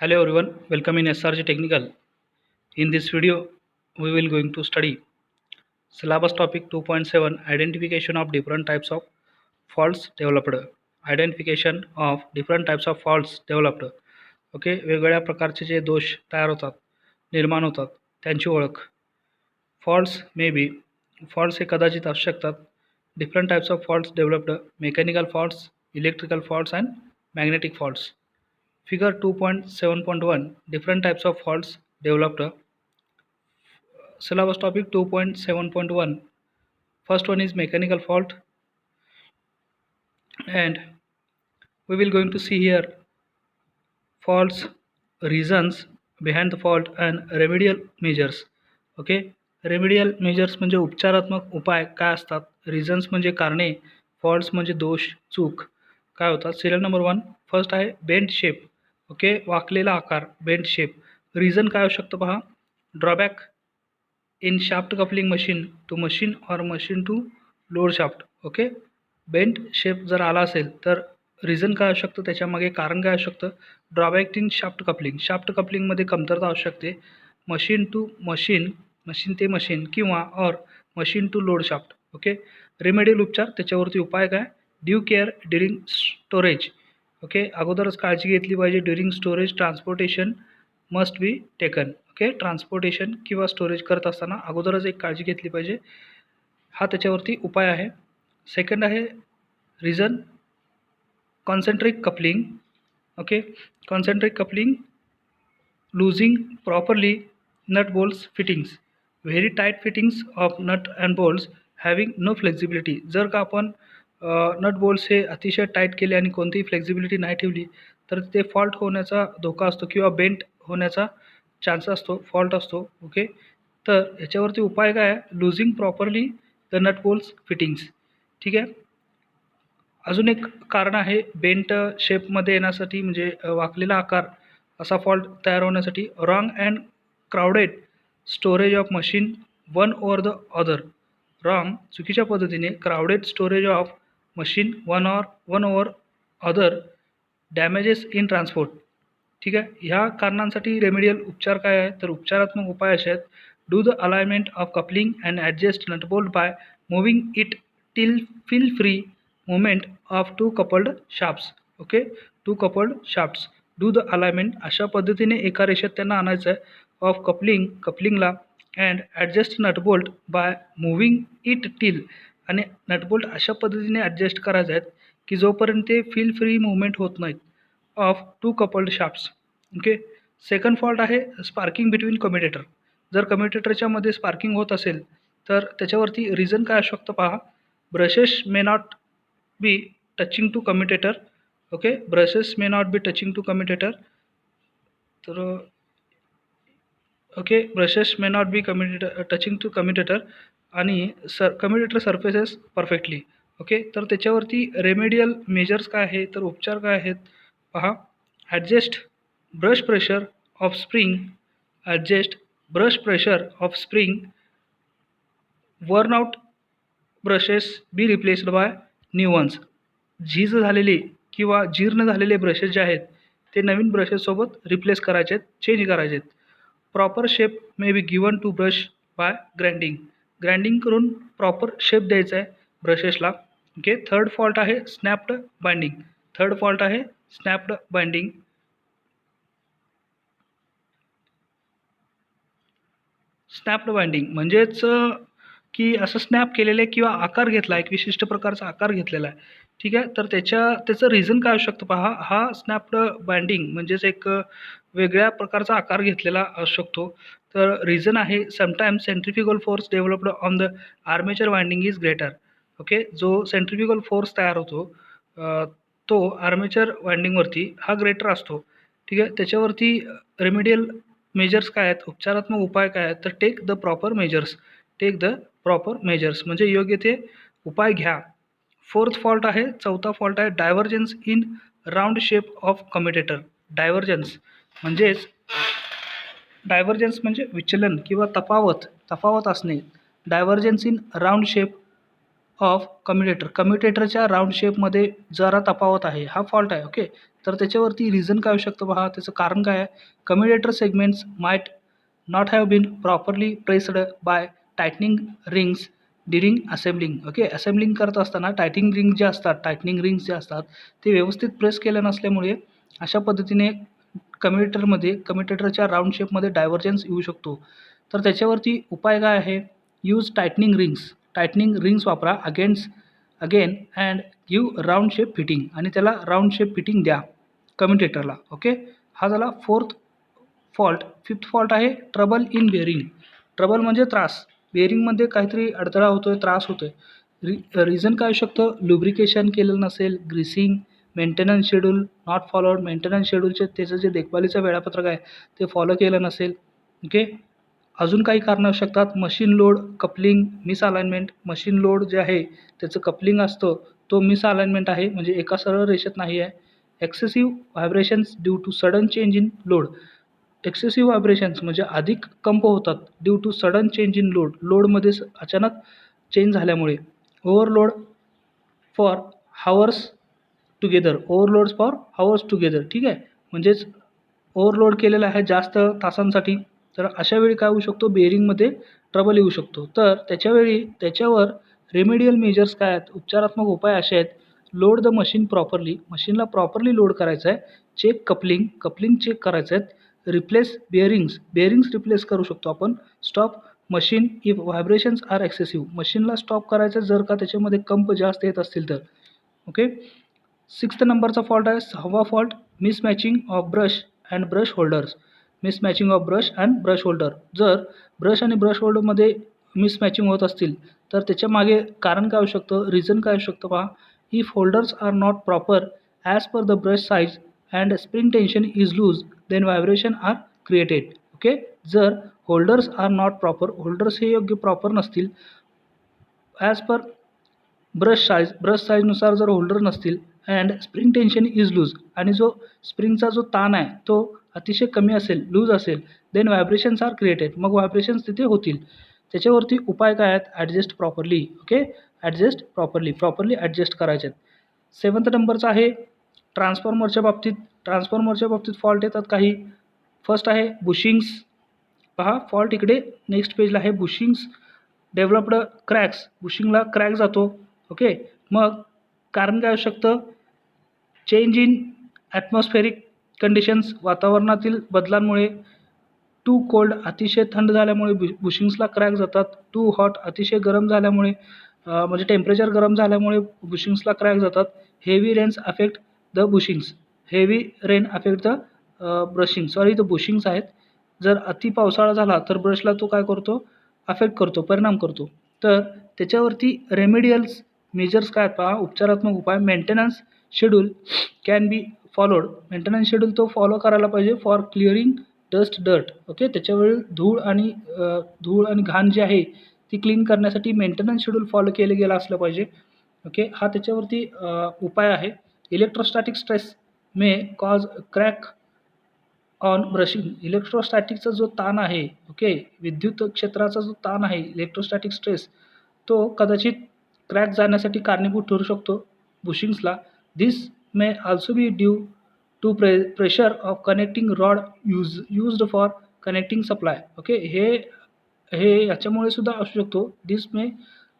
Hello everyone, welcome in SRG Technical. In this video, we will going to study syllabus topic 2.7 identification of different types of faults developed. Identification of different types of faults developed. Okay, वेगवेगळ्या प्रकारचे जे दोष तयार होतात, निर्माण होतात, त्यांची ओळख. फॉल्ट्स मे बी फॉल्ट्स हे कदाचित असू शकतात. Different types of faults developed, mechanical faults, electrical faults and magnetic faults. Figure 2.7.1 different types of faults developed. Syllabus topic 2.7.1. First one is mechanical fault, and we will going to see here faults, reasons behind the fault and remedial measures. Okay, remedial measures म्हणजे उपचारात्मक उपाय काय असतात, reasons म्हणजे कारणे, faults म्हणजे दोष, चूक काय होतात. सिरियल नंबर 1 फर्स्ट आहे बेंट शेप. ओके, वाकलेला आकार, बेंट शेप. रिझन काय असू शकतं पहा, drawback in shaft coupling machine to machine or machine to load shaft. Okay, bent shape जर आला असेल तर रिझन काय असू शकतं, त्याच्यामागे कारण काय असू शकतं. Drawback in shaft coupling, shaft कपलिंगमध्ये कमतरता असू शकते. मशीन टू मशीन, मशीन ते मशीन किंवा or machine to load shaft. Okay, remedial उपचार, त्याच्यावरती उपाय काय, due care during storage. Okay, अगोदरच काळजी घेतली पाहिजे. During storage transportation must be taken. Okay, transportation किंवा स्टोरेज करत असताना अगोदरच एक काळजी घेतली पाहिजे. हा त्याच्यावरती उपाय आहे. सेकंड आहे reason concentric coupling. Okay, concentric coupling, loosing properly nut bolts fittings, very tight fittings of nut and bolts having no flexibility. जर का आपण नट बोल्ट्स हे अतिशय टाईट केले आणि कोणतीही फ्लेक्झिबिलिटी नाही ठेवली तर ते फॉल्ट होण्याचा धोका असतो किंवा बेंट होण्याचा चान्स असतो, फॉल्ट असतो. ओके, तर याच्यावरती उपाय काय आहे, loosing properly the nut bolts fittings. ठीक आहे. अजून एक कारण आहे बेंट शेपमध्ये येण्यासाठी, म्हणजे वाकलेला आकार असा फॉल्ट तयार होण्यासाठी, wrong and crowded storage of machine one over the other. Wrong, चुकीच्या पद्धतीने crowded storage of machine one over other, damages in transport. ठीक आहे. ह्या कारणांसाठी रेमेडियल उपचार काय आहे, तर उपचारात्मक उपाय असे आहेत. Do the alignment of coupling and adjust nut bolt by moving it till feel free movement of two coupled shafts. Okay, two coupled shafts, do the alignment, अशा पद्धतीने एका रेषेत त्यांना आणायचं आहे. ऑफ कपलिंगला and adjust nut bolt by moving it till, आणि nut bolt अशा पद्धतीने ॲडजस्ट करायचे आहेत की जोपर्यंत ते फील फ्री मुवमेंट होत नाहीत of two coupled shafts. Okay, second fault आहे स्पार्किंग बिटवीन कम्युटेटर. जर कम्युटेटरच्या मध्ये स्पार्किंग होत असेल तर त्याच्यावरती रिझन काय असू शकतं पहा, brushes may not be touching to commutator. Okay, brushes may not be touching to commutator. तर okay, brushes may not be touching to commutator आणि कम्युटेटर सर्फेसेस परफेक्टली. ओके, तर त्याच्यावरती रेमेडियल मेजर्स काय आहे, तर उपचार काय आहेत पहा. Adjust brush pressure of spring, adjust brush pressure of spring, worn out brushes be replaced by new ones. झीज झालेले किंवा जीर्ण झालेले ब्रशेस जे आहेत ते नवीन ब्रशेससोबत रिप्लेस करायचे आहेत, चेंज करायचे आहेत. Proper shape may be given to brush by grinding करून प्रॉपर शेप द्यायचा आहे ब्रशेसला. ओके, थर्ड फॉल्ट आहे स्नॅप्ड बाइंडिंग. स्नॅप्ड बाइंडिंग म्हणजेच की असं स्नॅप केलेलं आहे किंवा आकार घेतला आहे, एक विशिष्ट प्रकारचा आकार घेतलेला आहे. ठीक आहे, तर त्याचं रिझन काय असू शकतं पहा. हा स्नॅप्ड बाइंडिंग म्हणजेच एक वेगळ्या प्रकारचा आकार घेतलेला असू शकतो. तर रिझन आहे sometimes centrifugal force developed on the armature winding is greater. Okay, जो सेंट्रिफ्युगल फोर्स तयार होतो तो आर्मेचर वाइंडिंगवरती हा ग्रेटर असतो. ठीक आहे, त्याच्यावरती रेमेडियल मेजर्स काय आहेत, उपचारात्मक उपाय काय आहेत, तर टेक द प्रॉपर मेजर्स म्हणजे योग्य ते उपाय घ्या. फोर्थ फॉल्ट आहे, चौथा फॉल्ट आहे divergence in round shape of commutator. Divergence म्हणजे विचलन किंवा तफावत असणे. Divergence in round shape of कम्युटेटरच्या राऊंड शेपमध्ये जरा तफावत आहे, हा फॉल्ट आहे. ओके, तर त्याच्यावरती रिझन काय होऊ शकतं पहा, त्याचं कारण काय आहे. Commutator segments might not have been properly pressed by tightening rings during assembling. Okay, assembling करत असताना टायटनिंग रिंग्स जे असतात ते व्यवस्थित प्रेस केल्या नसल्यामुळे अशा पद्धतीने कम्युटेटरच्या राऊंड शेपमध्ये डायव्हर्जन्स येऊ शकतो. तर त्याच्यावरती उपाय काय आहे. यूज टायटनिंग रिंग्स वापरा again and give round shape fitting, आणि त्याला राऊंड शेप फिटिंग द्या कम्युटेटरला. ओके, हा झाला फोर्थ फॉल्ट. फिफ्थ फॉल्ट आहे ट्रबल इन बेअरिंग. ट्रबल म्हणजे त्रास, बेअरिंगमध्ये काहीतरी अडथळा होतोय, त्रास होतोय. रिझन काय असू शकतं. लुब्रिकेशन केलेलं नसेल, greasing, maintenance schedule not followed. Maintenance शेड्यूलचे त्याचं जे देखभालीचं वेळापत्रक आहे ते फॉलो केलं नसेल. ओके, अजून काही कारणं असू शकतात. Machine load, coupling, misalignment. Machine load जे आहे त्याचं कपलिंग असतं तो मिसअलाइनमेंट आहे, म्हणजे एका सरळ रेषेत नाही आहे. Excessive vibrations due to sudden change in load. Excessive vibrations म्हणजे अधिक कंप होतात due to sudden change in लोडमध्ये अचानक चेंज झाल्यामुळे. Overload for hours together. ठीक आहे, म्हणजेच ओव्हरलोड केलेला आहे जास्त तासांसाठी. तर अशा वेळी काय होऊ शकतो, बेअरिंगमध्ये ट्रबल येऊ शकतो. तर त्याच्यावर रेमेडियल मेजर्स काय आहेत, उपचारात्मक उपाय असे आहेत. लोड द मशीन प्रॉपरली, मशीनला प्रॉपरली लोड करायचं आहे. चेक कपलिंग चेक करायचं आहे. रिप्लेस बेअरिंग्स रिप्लेस करू शकतो आपण. Stop machine if vibrations are excessive, मशीनला स्टॉप करायचं जर का त्याच्यामध्ये कंप जास्त येत असतील तर. ओके, सिक्स्थ नंबरचा फॉल्ट आहे 6वा fault, mismatching of brush and brush holders. जर ब्रश आणि ब्रश होल्डरमध्ये मिसमॅचिंग होत असतील तर त्याच्या मागे कारण काय असू शकतं, रिझन काय असू शकतं पहा. If holders are not proper as per the brush size and spring tension is loose then vibration are created. Okay, जर holders are not proper, holders हे योग्य प्रॉपर नसतील, ॲज पर ब्रश साईजनुसार जर होल्डर नसतील, and spring tension is loose, आणि जो स्प्रिंगचा जो ताण आहे तो अतिशय कमी असेल, लूज असेल, देन व्हायब्रेशन्स आर क्रिएटेड, मग व्हायब्रेशन्स तिथे होतील. त्याच्यावरती उपाय काय आहेत, adjust properly. Okay, properly adjust करायचे आहेत. सेवन्थ नंबरचा आहे ट्रान्सफॉर्मरच्या बाबतीत फॉल्ट येतात काही. फर्स्ट आहे बुशिंग्स. पहा फॉल्ट इकडे नेक्स्ट पेजला आहे. बुशिंग्स डेव्हलप्ड क्रॅक्स, बुशिंगला क्रॅक जातो. ओके, मग कारण काय असू शकतं, चेंज इन ॲटमॉस्फेरिक कंडिशन्स, वातावरणातील बदलांमुळे. टू कोल्ड, अतिशय थंड झाल्यामुळे बुशिंग्सला क्रॅक जातात. टू हॉट, अतिशय गरम झाल्यामुळे म्हणजे टेम्परेचर गरम झाल्यामुळे बुशिंग्सला क्रॅक जातात. Heavy rain affect the bushings आहेत. जर अति पावसाळा झाला तर ब्रशला तो काय करतो, अफेक्ट करतो, परिणाम करतो. तर त्याच्यावरती रेमेडियल्स मेजर्स काय आहेत पहा, उपचारात्मक उपाय. Maintenance schedule can be followed, maintenance schedule तो फॉलो करायला पाहिजे फॉर क्लिअरिंग डर्ट. ओके, त्याच्यावेळी धूळ आणि घाण जी आहे ती क्लीन करण्यासाठी मेंटेनन्स शेड्यूल फॉलो केलं गेलं असलं पाहिजे. ओके, हा त्याच्यावरती उपाय आहे. Electrostatic stress may cause crack on brushing. इलेक्ट्रोस्टॅटिकचा जो ताण आहे, ओके, विद्युत क्षेत्राचा जो ताण आहे, इलेक्ट्रोस्टॅटिक स्ट्रेस, तो कदाचित क्रॅक जाण्यासाठी कारणीभूत ठरू शकतो बुशिंग्सला. This may also be due to pressure of connecting rod used for connecting supply. Okay, हे याच्यामुळे सुद्धा असू शकतो. This may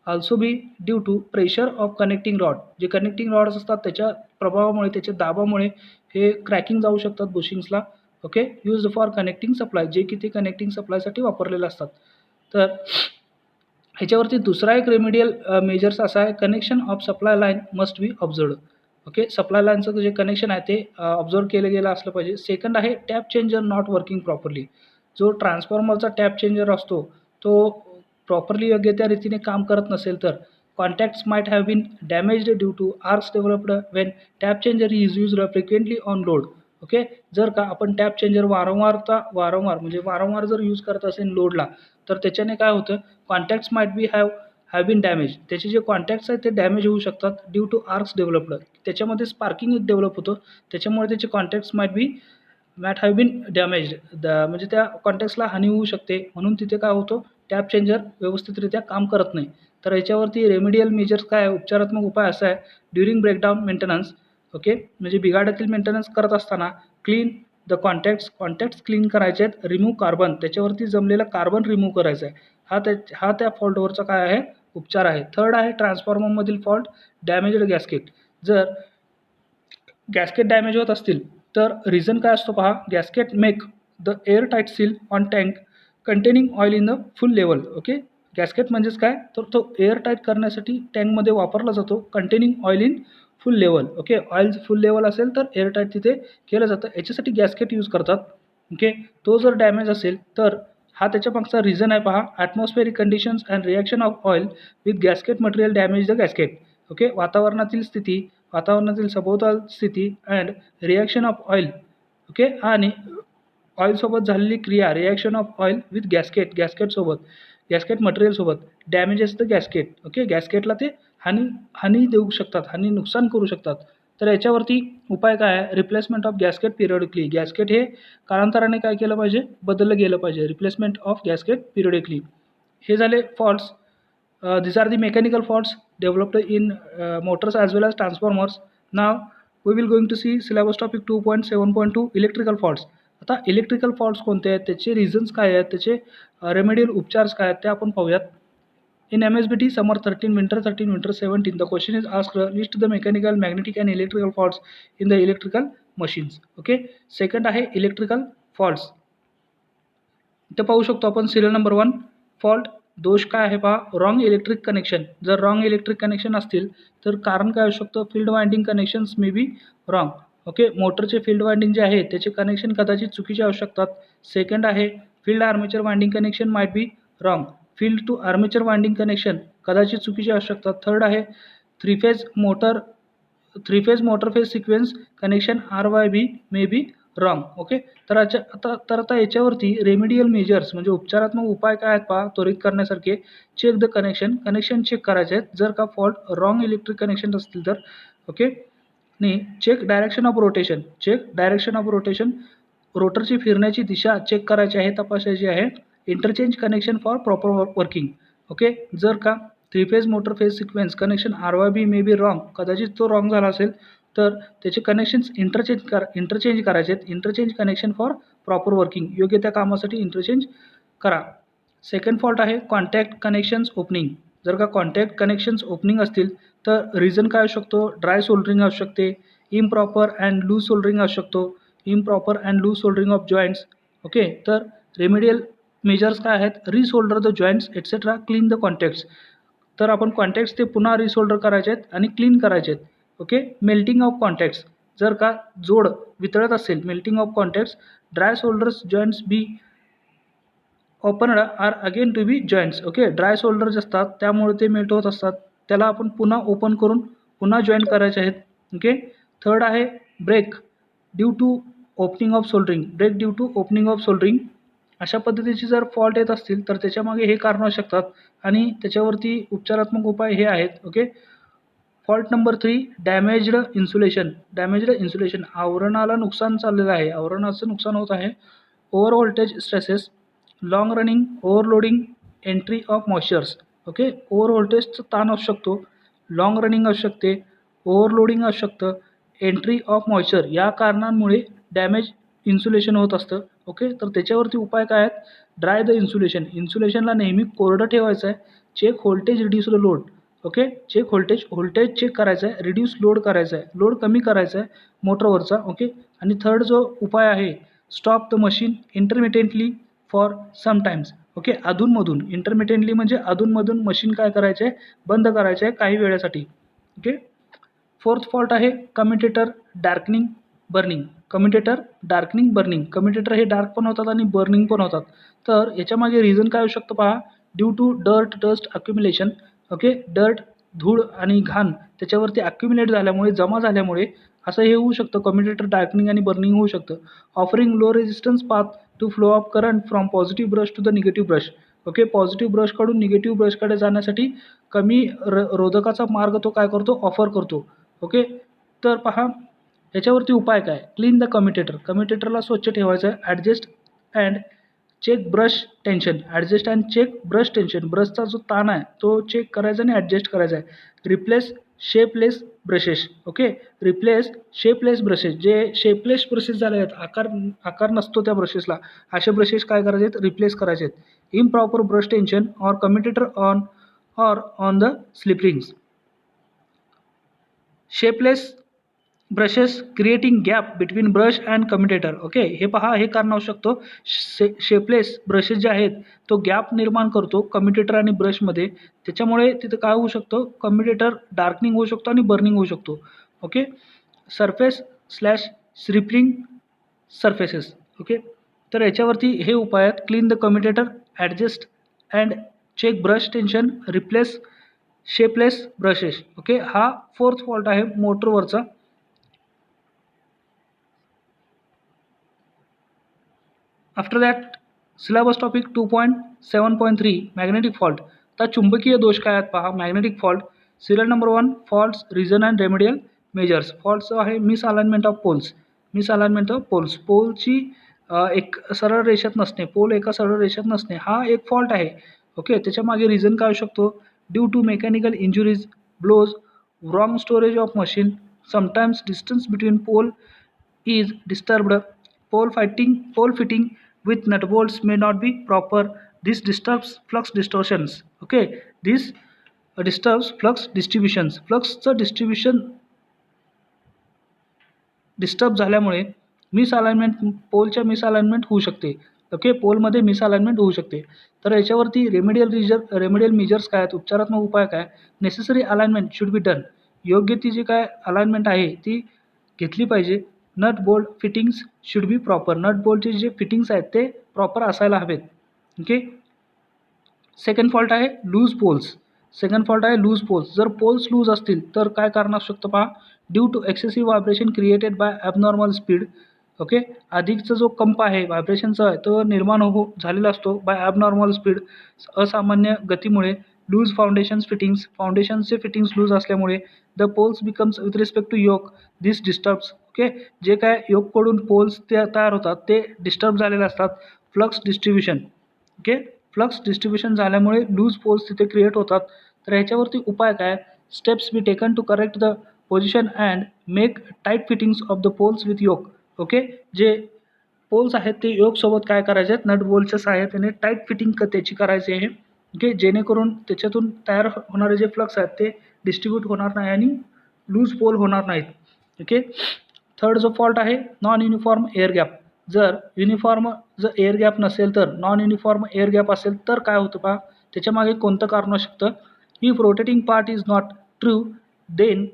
also be due to pressure of connecting rod, जे कनेक्टिंग रॉड्स असतात त्याच्या प्रभावामुळे, त्याच्या दाबामुळे हे क्रॅकिंग जाऊ शकतात बुशिंग्सला. Okay, used for connecting supply, जे की ते कनेक्टिंग सप्लायसाठी वापरलेले असतात. तर ह्याच्यावरती दुसरा एक रेमेडियल मेजर्स असा आहे, connection of supply line must be observed. Okay, supply लाईनचं जे कनेक्शन आहे ते ऑब्झर्व केलं गेलं असलं पाहिजे. सेकंड आहे tap changer not working properly. जो ट्रान्सफॉर्मरचा टॅप चेंजर असतो तो प्रॉपरली योग्य त्या रीतीने काम करत नसेल तर contacts might have been damaged due to arcs developed when tap changer is used frequently on load. Okay, जर का आपण टॅप चेंजर वारंवार जर यूज करत असेल लोडला, तर त्याच्याने काय होतं, contacts might be have been damage. त्याचे जे कॉन्टॅक्ट्स आहेत ते डॅमेज होऊ शकतात ड्यू टू आर्क्स डेव्हलप्ड. त्याच्यामध्ये स्पार्किंग एक डेव्हलप होतं, त्याच्यामुळे त्याचे contacts might have been damaged. त्या कॉन्टॅक्ट्सला हानी होऊ शकते, म्हणून तिथे काय होतं, टॅप चेंजर व्यवस्थितरित्या काम करत नाही. तर याच्यावरती रेमेडियल मेजर्स काय आहे, उपचारात्मक उपाय असा आहे, ड्युरिंग ब्रेकडाऊन मेंटेनन्स, ओके, म्हणजे बिघाडातील मेंटेनन्स करत असताना क्लीन द कॉन्टॅक्ट्स क्लीन करायचे आहेत, रिमूव्ह कार्बन, त्याच्यावरती जमलेला कार्बन रिमूव्ह करायचा आहे. हा त्या फॉल्टवरचा काय आहे, उपचार आहे. थर्ड आहे ट्रान्सफॉर्मरमधील फॉल्ट, डॅमेज्ड गॅस्केट. जर गॅस्केट डॅमेज होत असतील तर रिझन काय असतो पहा, gasket make the air tight seal on tank containing oil in the full level. Okay, gasket म्हणजेच काय, तर तो एअर टाईट करण्यासाठी टँकमध्ये वापरला जातो, containing oil in full level. Okay, oil full level असेल तर एअर टाईट तिथे केलं जातं, याच्यासाठी गॅस्केट यूज करतात. ओके, तो जर डॅमेज असेल तर हा त्याच्या मागचा रिझन आहे पहा, atmospheric conditions and reaction of oil with gasket material damage the gasket. Okay, वातावरणातील सभोवताल स्थिती and reaction of oil, okay, आणि ऑइलसोबत झालेली क्रिया, reaction of oil with gasket मटेरियलसोबत डॅमेजेस द गॅस्केट. ओके, गॅस्केटला ते हानी देऊ शकतात, नुकसान करू शकतात. तर याच्यावरती उपाय काय आहे, replacement of gasket periodically. Gasket हे कालांतराने काय केलं पाहिजे, बदललं गेलं पाहिजे. Replacement of gasket periodically. हे झाले faults. These are the mechanical faults developed in motors as well as transformers. Now we will going to see syllabus topic 2.7.2 electrical faults. आता इलेक्ट्रिकल फॉल्ट्स कोणते आहेत, त्याचे रिझन्स काय आहेत, त्याचे रेमेडियल उपचार्स काय आहेत ते आपण पाहूयात. In MSBT summer 13 winter 17 the question is asked, list the mechanical magnetic and electrical faults in the electrical machines. Okay, second आहे इलेक्ट्रिकल फॉल्ट्स. इथं पाहू शकतो आपण सिरियल नंबर 1 फॉल्ट. दोष काय आहे पहा, रॉंग इलेक्ट्रिक कनेक्शन. जर रॉंग इलेक्ट्रिक कनेक्शन असतील तर कारण काय असू शकतं, field winding connections may be wrong. Okay, मोटरचे फील्ड वाइंडिंग जे आहे त्याचे कनेक्शन कदाचित चुकीचे असू शकतात. सेकंड आहे field armature winding connection might be wrong. Field to armature winding connection कदाचित चुकीचे असू शकतात. थर्ड आहे three phase motor phase sequence connection RYB may be wrong. Okay, तर आता याच्यावरती रेमेडियल मेजर्स म्हणजे उपचारात्मक उपाय काय आहेत पहा, त्वरित करण्यासारखे. चेक द कनेक्शन चेक करायचे आहेत जर का फॉल्ट रॉंग इलेक्ट्रिक कनेक्शन असतील तर. ओके, आणि चेक डायरेक्शन ऑफ रोटेशन, रोटरची फिरण्याची दिशा चेक करायची आहे, तपासायची आहे. Interchange connection for proper working. Okay, जर का three phase motor phase sequence connection RYB may be wrong, कदाचित तो रॉंग झाला असेल तर त्याचे कनेक्शन्स इंटरचेंज करायचे आहेत. Interchange connection for proper working, योग्य त्या कामासाठी इंटरचेंज करा. सेकंड फॉल्ट आहे कॉन्टॅक्ट कनेक्शन्स ओपनिंग. जर का कॉन्टॅक्ट कनेक्शन्स ओपनिंग असतील तर रिझन काय असू शकतो, ड्राय सोल्डरिंग असू शकते, इम्प्रॉपर अँड लूज सोल्डरिंग असू शकतो, ऑफ जॉईंट्स. ओके, तर रेमेडियल मेजर्स काय आहेत, resolder the joints etcetera, clean the contacts. तर आपण कॉन्टॅक्ट्स ते पुन्हा रिसोल्डर करायचे आहेत आणि क्लीन करायचे आहेत. Okay, melting of contacts. जर का जोड वितळत असेल, melting of contacts, dry solders joints be opened are again to be joints. Okay, dry solders असतात त्यामुळे ते मेल्ट होत असतात, त्याला आपण पुन्हा ओपन करून पुन्हा जॉईंट करायचे आहेत. ओके, थर्ड आहे break due to opening of soldering. अशा पद्धतीचे जर फॉल्ट येत असतील तर त्याच्यामागे हे कारण असू शकतात आणि त्याच्यावरती उपचारात्मक उपाय हे आहेत. Okay, fault number 3 damaged insulation. आवरणाला नुकसान चाललेलं आहे, आवरणाचं नुकसान होत आहे. Over voltage stresses, long running overloading, entry of moistures. Okay, over व्होल्टेजचा ताण असू शकतो, लॉंग रनिंग असू शकते, ओव्हरलोडिंग असू शकतं, एंट्री ऑफ मॉइश्चर, या कारणांमुळे डॅमेज इन्सुलेशन होत असतं. ओके, तर त्याच्यावरती उपाय काय आहेत, ड्राय द इन्सुलेशनला नेहमी कोरडं ठेवायचं आहे. Check voltage, reduce the load. Okay, check voltage check करायचं आहे, रिड्यूस लोड करायचा आहे, लोड कमी करायचा आहे मोटरवरचा. ओके, आणि थर्ड जो उपाय आहे, stop the machine intermittently for sometimes. Okay, intermittently म्हणजे अधूनमधून मशीन काय करायचं आहे, बंद करायचं आहे काही वेळेसाठी. ओके, फोर्थ फॉल्ट आहे कम्युटेटर डार्कनिंग बर्निंग. कम्युटेटर हे डार्क पण होतात आणि बर्निंग पण होतात. तर याच्यामागे रिझन काय असू शकतं पहा, due to dust accumulation. Okay, धूळ आणि घाण त्याच्यावरती अक्युम्युलेट झाल्यामुळे, जमा झाल्यामुळे असं हे होऊ शकतं, कम्युटेटर डार्कनिंग आणि बर्निंग होऊ शकतं. Offering low resistance path to flow of current from positive brush to the negative brush. Okay, positive ब्रशकडून निगेटिव्ह ब्रशकडे जाण्यासाठी कमी रोधकाचा मार्ग तो काय करतो, ऑफर करतो. ओके, तर पहा याच्यावरती उपाय काय, क्लीन द कम्युटेटरला स्वच्छ ठेवायचं आहे. Adjust and check brush tension, adjust and check brush tension, ब्रशचा जो ताण आहे तो चेक करायचा आणि ॲडजस्ट करायचा आहे. Replace shapeless brushes, okay. Replace shapeless brushes, जे शेपलेस ब्रशेस झाले आहेत, आकार नसतो त्या ब्रशेसला, असे ब्रशेस काय करायचे आहेत, रिप्लेस करायचे आहेत. Improper brush tension or commutator on the slip rings. Shapeless brushes creating gap between brush and commutator, okay. हे पहा, हे कारण असू शकतो. शेपलेस ब्रशेस जे आहेत तो गॅप निर्माण करतो कम्युटेटर आणि ब्रशमध्ये, त्याच्यामुळे तिथं काय होऊ शकतं, कम्युटेटर डार्कनिंग होऊ शकतो आणि बर्निंग होऊ शकतो, okay. Surface slash slip ring surfaces, okay. तर याच्यावरती हे उपाय आहेत. Clean the commutator, adjust and check brush tension, replace shapeless brushes, okay. हा 4th फॉल्ट आहे मोटरवरचा. After that syllabus topic 2.7.3 magnetic fault. तर चुंबकीय दोष काय आहेत पहा, magnetic fault. Serial number 1 faults, reason and remedial measures. Faults आहे misalignment of poles, misalignment of poles. पोलची एक सरळ रेषेत नसणे, पोल एका सरळ रेषेत नसणे, हा एक फॉल्ट आहे, ओके. त्याच्यामागे रिझन काय असू शकतो, due to mechanical injuries, blows, wrong storage of machine, sometimes distance between pole is disturbed, pole fitting with nut bolts may not be proper. This disturbs flux distortions, okay. This disturbs flux distributions. फ्लक्सचं distribution disturb झाल्यामुळे misalignment, पोलच्या misalignment होऊ शकते, okay. पोलमध्ये misalignment होऊ शकते. तर याच्यावरती remedial measures काय आहेत, उपचारात्मक उपाय काय. Necessary alignment should be done, योग्य ती जी काय अलाइनमेंट आहे ती घेतली पाहिजे. Nut bolt fittings should be proper, nut बोल्टचे जे फिटिंग्स आहेत ते प्रॉपर असायला हवेत, ओके. सेकंड फॉल्ट आहे लूज पोल्स. सेकंड फॉल्ट आहे लूज पोल्स. जर पोल्स लूज असतील तर काय कारण असू शकतं पहा, due to excessive vibration created by abnormal speed, okay. अधिकचा जो कंप आहे व्हायब्रेशनचा आहे तो निर्माण झालेला असतो बाय ॲबनॉर्मल स्पीड, असामान्य गतीमुळे. लूज फाउंडेशन्स फिटिंग्स, फाउंडेशनचे फिटिंग्स लूज असल्यामुळे. The poles becomes with respect to yoke, this disturbs, okay. जे काय योककडून पोल्स ते तयार होतात ते डिस्टर्ब झालेले असतात. Flux distribution, okay. Flux distribution झाल्यामुळे लूज पोल्स तिथे क्रिएट होतात. तर ह्याच्यावरती उपाय काय, steps be taken to correct the position and make tight fittings of the poles with yoke, okay. जे पोल्स आहेत ते योकसोबत काय करायचे आहेत, नट बोल्टच्या सहाय्याने टाईट फिटिंग त्याची करायची आहे, ओके. जेणेकरून त्याच्यातून तयार होणारे जे फ्लक्स आहेत ते डिस्ट्रीब्यूट होणार नाही आणि लूज पोल होणार नाहीत, ओके. थर्ड जो फॉल्ट आहे नॉन युनिफॉर्म एअर गॅप. जर एअर गॅप नसेल तर, नॉन युनिफॉर्म एअर गॅप असेल तर काय होतं पहा, त्याच्यामागे कोणतं कारण असू शकतं. If rotating part is not true then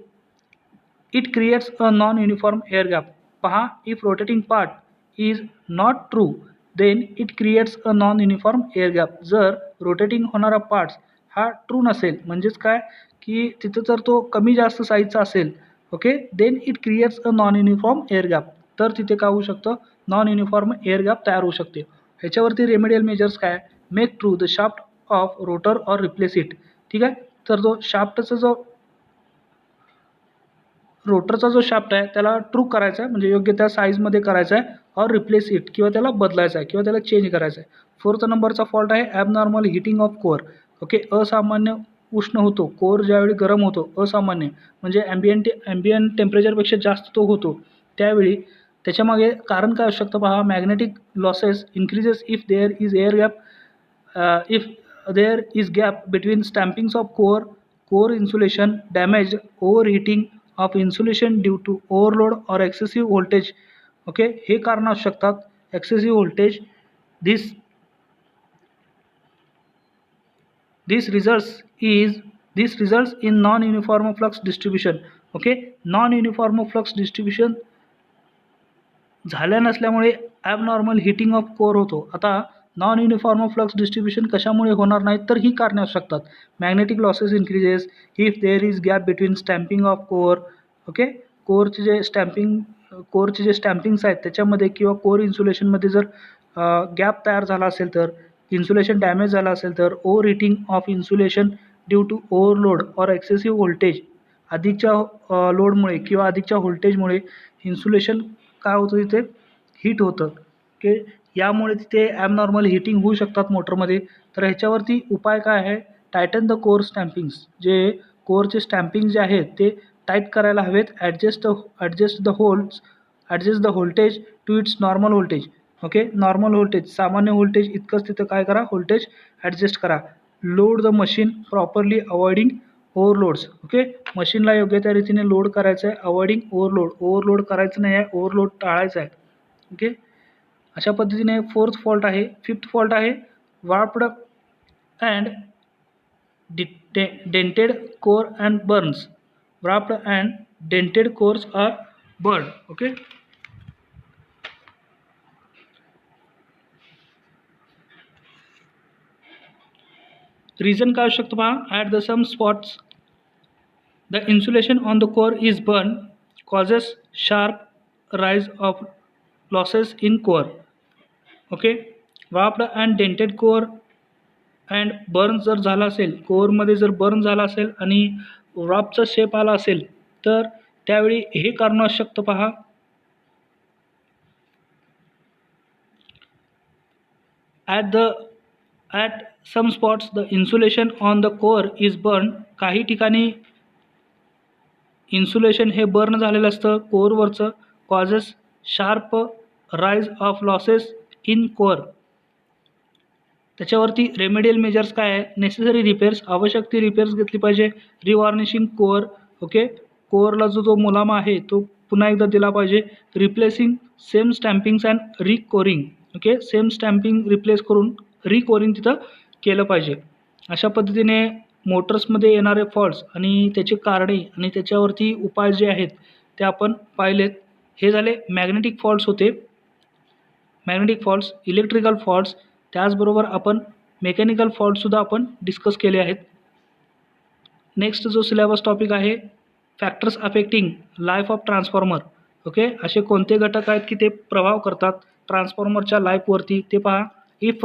it creates a non uniform air gap. पहा, if rotating part is not true then it creates a non uniform air gap. जर रोटेटिंग होणारा पार्ट्स हा ट्रू नसेल, म्हणजेच काय की तिथं जर तो कमी जास्त साईजचा असेल, okay, then it creates a non uniform air gap. तर तिथे काय होऊ शकतं, नॉन युनिफॉर्म एअर गॅप तयार होऊ शकते. ह्याच्यावरती रेमेडियल मेजर्स काय, make true the shaft of rotor or replace it, ठीक आहे. तर जो शाफ्टचा जो रोटरचा जो शाफ्ट आहे त्याला ट्रू करायचा आहे, म्हणजे योग्य त्या साईजमध्ये करायचा आहे, ऑर रिप्लेस इट, किंवा त्याला बदलायचा आहे किंवा त्याला चेंज करायचं आहे. 4th नंबरचा फॉल्ट आहे abnormal heating of core, okay. असामान्य उष्ण होतो कोअर, ज्यावेळी गरम होतो, असामान्य म्हणजे ॲम्बियंट टेम्परेचरपेक्षा जास्त तो होतो त्यावेळी. त्याच्यामागे कारण काय असू शकतं पहा, magnetic losses increases if there is air gap, if there is gap between stampings of core insulation, damage, over heating of insulation due to overload or excessive voltage, okay. हे कारण असू शकतात, excessive voltage. This results in non uniform flux distribution, okay. Non uniform flux distribution झाल्या नसल्यामुळे abnormal heating of core होतो. आता non uniform flux distribution कशामुळे होणार नाही, तर ही कारणे असू शकतात. Magnetic losses increases if there is gap between stamping of core, okay. कोअरचे जे स्टॅम्पिंग्स आहेत त्याच्यामध्ये किंवा कोअर इन्सुलेशनमध्ये जर गॅप तयार झाला असेल तर, इन्सुलेशन डॅमेज झालं असेल तर, over heating of insulation due to overload or excessive voltage, अधिकच्या लोडमुळे किंवा अधिकच्या व्होल्टेजमुळे इन्सुलेशन काय होतं तिथे, हीट होतं, ओके. यामुळे तिथे ॲबनॉर्मल हिटिंग होऊ शकतात मोटरमध्ये. तर ह्याच्यावरती उपाय काय आहे, टायटन द कोर स्टॅम्पिंग्स, जे कोरचे स्टॅम्पिंग जे आहेत ते टाईट करायला हवेत. Adjust the voltage to its normal voltage. Okay, normal voltage, सामान्य व्होल्टेज इतकंच तिथं काय करा, व्होल्टेज ॲडजस्ट करा. Load the machine properly avoiding overloads. Okay, मशीनला योग्य त्या रीतीने लोड करायचं आहे, अवॉइडिंग ओव्हरलोड करायचं नाही आहे, ओव्हरलोड टाळायचं आहे. ओके, अशा पद्धतीने फोर्थ फॉल्ट आहे. फिफ्थ फॉल्ट आहे warped and dented core and burns. Warped and dented cores are burned. Okay, reason काय असू शकतो पहा, at the some spots the insulation on the core is burned, causes sharp rise of losses in core. Okay, warped and dented core and burn जर झाला असेल, कोअरमध्ये जर burn झाला असेल आणि रॉपचा शेप आला असेल, तर त्यावेळी हे कारण असू शकतं पहा. At some spots the insulation on the core is burn. काही ठिकाणी इन्सुलेशन हे बर्न झालेलं असतं कोअरवरचं, causes sharp rise of losses in core. त्याच्यावरती रेमेडियल मेजर्स काय आहे, नेसेसरी रिपेअर्स, आवश्यक ती रिपेअर्स घेतली पाहिजे. रिवॉर्निशिंग कोअर. ओके, कोअरला जो मुलामा आहे तो पुन्हा एकदा दिला पाहिजे. Replacing same stampings and recoring. Okay, same stamping replace करून रिकोरिंग तिथं केलं पाहिजे. अशा पद्धतीने मोटर्समध्ये येणारे फॉल्ट्स आणि त्याची कारणे आणि त्याच्यावरती उपाय जे आहेत ते आपण पाहिलेत. हे झाले मॅग्नेटिक फॉल्ट्स होते, मॅग्नेटिक फॉल्ट्स, इलेक्ट्रिकल फॉल्ट्स. त्याचबरोबर आपण मेकॅनिकल फॉल्टसुद्धा आपण डिस्कस केले आहेत. नेक्स्ट जो सिलेबस टॉपिक आहे, factors affecting life of transformer. Okay, असे कोणते घटक आहेत की ते प्रभाव करतात ट्रान्सफॉर्मरच्या लाईफवरती ते पहा. If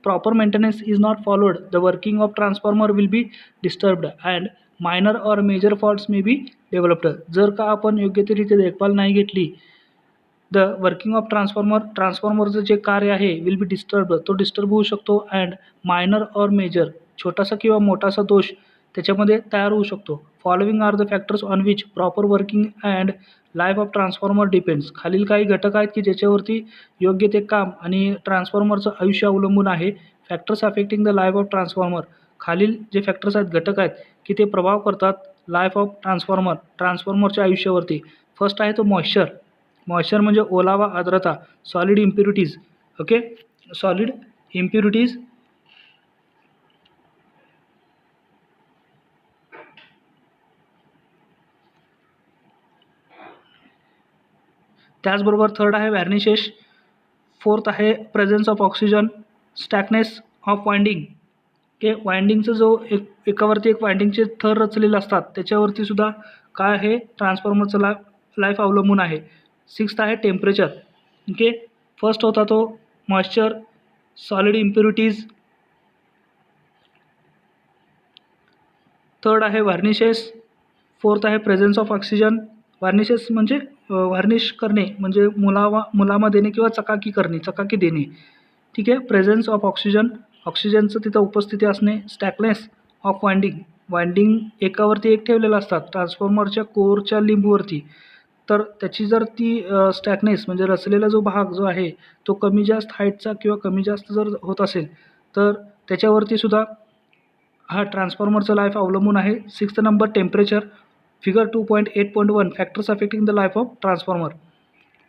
proper maintenance is not followed, the working of transformer will be disturbed and minor or major faults may be developed. जर का आपण योग्य ते रीती देखभाल नाही घेतली, द वर्किंग ऑफ ट्रान्सफॉर्मरचं जे कार्य आहे विल बी डिस्टर्ब, तो डिस्टर्ब होऊ शकतो. अँड मायनर ऑर मेजर, छोटासा किंवा मोठासा दोष त्याच्यामध्ये तयार होऊ शकतो. Following are the factors on which proper working and life of transformer depends. खालील काही घटक आहेत की ज्याच्यावरती योग्य ते काम आणि ट्रान्सफॉर्मरचं आयुष्य अवलंबून आहे. Factors affecting the life of transformer, खालील जे फॅक्टर्स आहेत, घटक आहेत की ते प्रभाव करतात लाईफ ऑफ ट्रान्सफॉर्मरच्या आयुष्यावरती. फर्स्ट आहे तो मॉइश्चर म्हणजे ओलावा, आर्द्रता. Solid impurities. Okay, solid impurities. त्याचबरोबर थर्ड आहे व्हॅर्निशेस. फोर्थ आहे presence of oxygen. Slackness of winding. Okay, वाइंडिंगचं जो एकावरती एक वाइंडिंगचे थर रचलेले असतात त्याच्यावरती सुद्धा काय आहे, ट्रान्सफॉर्मरचं लाईफ अवलंबून आहे. सिक्स्थ आहे टेम्परेचर. ओके, फर्स्ट होता तो मॉइश्चर, सॉलिड इम्प्युरिटीज. थर्ड आहे व्हार्निशेस. फोर्थ आहे प्रेझेन्स ऑफ ऑक्सिजन. व्हार्निशेस म्हणजे व्हार्निश करणे, म्हणजे मुलामा देणे किंवा चकाकी देणे. ठीक आहे. प्रेझेन्स ऑफ ऑक्सिजनचं तिथं उपस्थिती असणे. स्टॅकनेस ऑफ वाइंडिंग एकावरती एक ठेवलेलं असतात ट्रान्सफॉर्मरच्या कोरच्या लिंबवरती. तर त्याची जर ती स्टॅकनेस म्हणजे रचलेला जो भाग जो आहे तो कमी जास्त हाईटचा किंवा कमी जास्त जर होत असेल तर त्याच्यावरती सुद्धा हा ट्रान्सफॉर्मरचं लाईफ अवलंबून आहे. Sixth number temperature. Figure 2.8.1 factors affecting the life of transformer.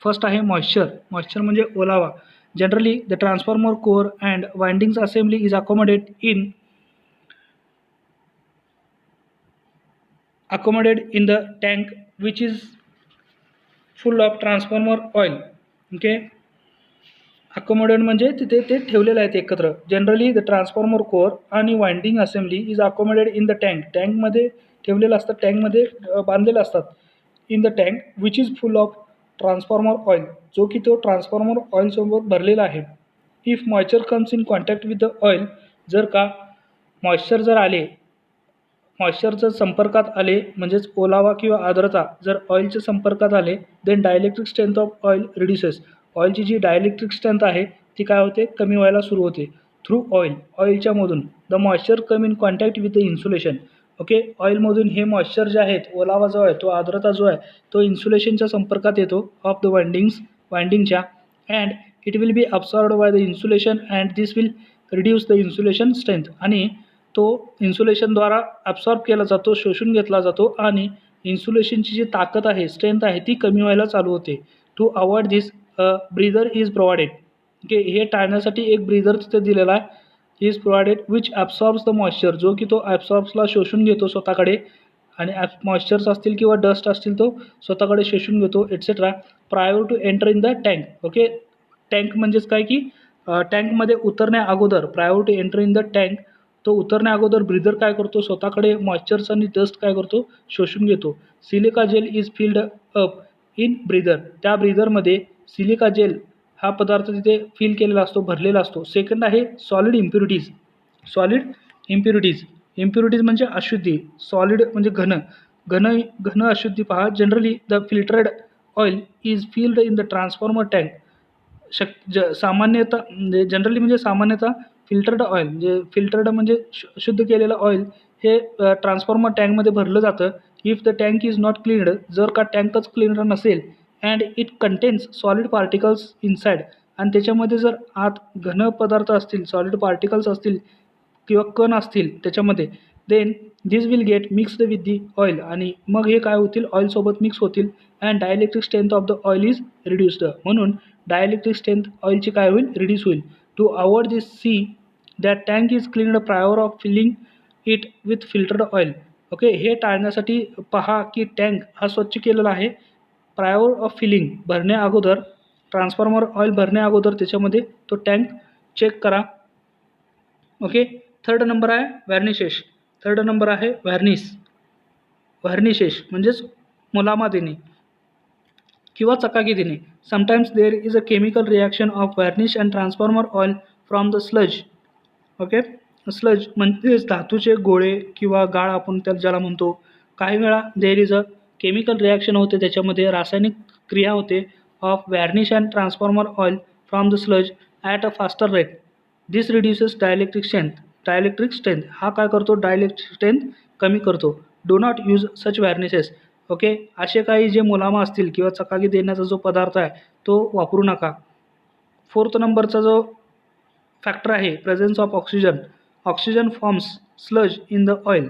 First आहे मॉइश्चर म्हणजे ओलावा. Generally the transformer core and windings assembly is accommodate in the tank which is full of transformer oil. Okay, accommodate म्हणजे तिथे ते ठेवलेले आहेत एकत्र. Generally the transformer core आणि winding assembly is accommodate in the टँकमध्ये ठेवलेलं असतं, टँकमध्ये बांधलेलं असतात. In the tank which is full of transformer oil, जो की तो ट्रान्सफॉर्मर ऑइलसोबत भरलेला आहे. If moisture comes in contact with the oil, जर का मॉइश्चरचं संपर्कात आले म्हणजेच ओलावा किंवा आर्द्रता जर ऑइलच्या संपर्कात आले, then dielectric strength of oil reduces. ऑइलची जी डायलेक्ट्रिक स्ट्रेंथ आहे ती काय होते, कमी व्हायला सुरू होते. थ्रू ऑइलच्या मधून the moisture come in contact with the insulation. Okay, ऑइलमधून हे मॉइश्चर जे आहेत, ओलावा जो आहे, तो आर्द्रता जो आहे, तो इन्सुलेशनच्या संपर्कात येतो ऑफ द वाइंडिंगच्या, and it will be absorbed by the insulation and this will reduce the insulation strength. आणि तो इन्सुलेशनद्वारा ॲब्सॉर्ब केला जातो, शोषून घेतला जातो आणि इन्सुलेशनची जी ताकद आहे, स्ट्रेंथ आहे, ती कमी व्हायला चालू होते. To avoid this breather is provided. Okay, हे टाळण्यासाठी एक ब्रीदर तिथे दिलेला आहे, is provided which absorbs the moisture, जो की तो ॲब्सॉर्ब्सला शोषून घेतो स्वतःकडे, आणि मॉइश्चर्स असतील किंवा डस्ट असतील तो स्वतःकडे शोषून घेतो etcetera, prior to enter in the tank. Okay, tank म्हणजेच काय की टँकमध्ये उतरण्या अगोदर, prior to enter in the tank, तो उतरण्या अगोदर ब्रीदर काय करतो, स्वतःकडे मॉइश्चर्स आणि डस्ट काय करतो, शोषून घेतो. Silica gel is filled up in breather. त्या ब्रीदरमध्ये सिलिका जेल हा पदार्थ तिथे फिल केलेला असतो, भरलेला असतो. सेकंड आहे सॉलिड इम्प्युरिटीज. इम्प्युरिटीज म्हणजे अशुद्धी. सॉलिड म्हणजे घन अशुद्धी. पहा, generally the filtered oil is filled in the transformer tank. सामान्यतः फिल्टर्ड ऑइल म्हणजे शुद्ध केलेलं ऑइल हे ट्रान्सफॉर्मर टँकमध्ये भरलं जातं. If the tank is not cleaned, जर का टँकच क्लीनड नसेल, and it contains solid particles inside, आणि त्याच्यामध्ये जर आत घन पदार्थ असतील, सॉलिड पार्टिकल्स असतील किंवा कण असतील त्याच्यामध्ये, then this will get mixed with the oil, आणि मग हे काय होतील, ऑइलसोबत मिक्स होतील. And dielectric strength of the oil is reduced. म्हणून डायलेक्ट्रिक स्ट्रेंथ ऑइलची काय होईल, रिड्यूस होईल. To avoid this see that tank is cleaned prior of filling it with filtered oil. Okay, हे टाळण्यासाठी पहा की टँक हा स्वच्छ केलेला आहे. प्रायर ऑफ फिलिंग, भरण्या अगोदर, ट्रान्सफॉर्मर ऑइल भरण्या अगोदर त्याच्यामध्ये तो टँक चेक करा. ओके, थर्ड नंबर आहे व्हॅर्निशेस म्हणजेच मुलामा देणे किंवा चकाकी देणे. Sometimes there is a chemical reaction of varnish and transformer oil from the sludge. Okay, sludge म्हणजेच धातूचे गोळे किंवा गाळ आपण ज्याला म्हणतो. काही वेळा there is a chemical reaction होते, त्याच्यामध्ये रासायनिक क्रिया होते, of varnish and transformer oil from the sludge at a faster rate. This reduces dielectric strength. हा काय करतो, डायलेक्ट्रिक स्ट्रेंथ कमी करतो. Do not use such varnishes. Okay, असे काही जे मुलामा असतील किंवा चकाकी देण्याचा जो पदार्थ आहे तो वापरू नका. फोर्थ नंबरचा जो फॅक्टर आहे, presence of oxygen forms sludge in the oil.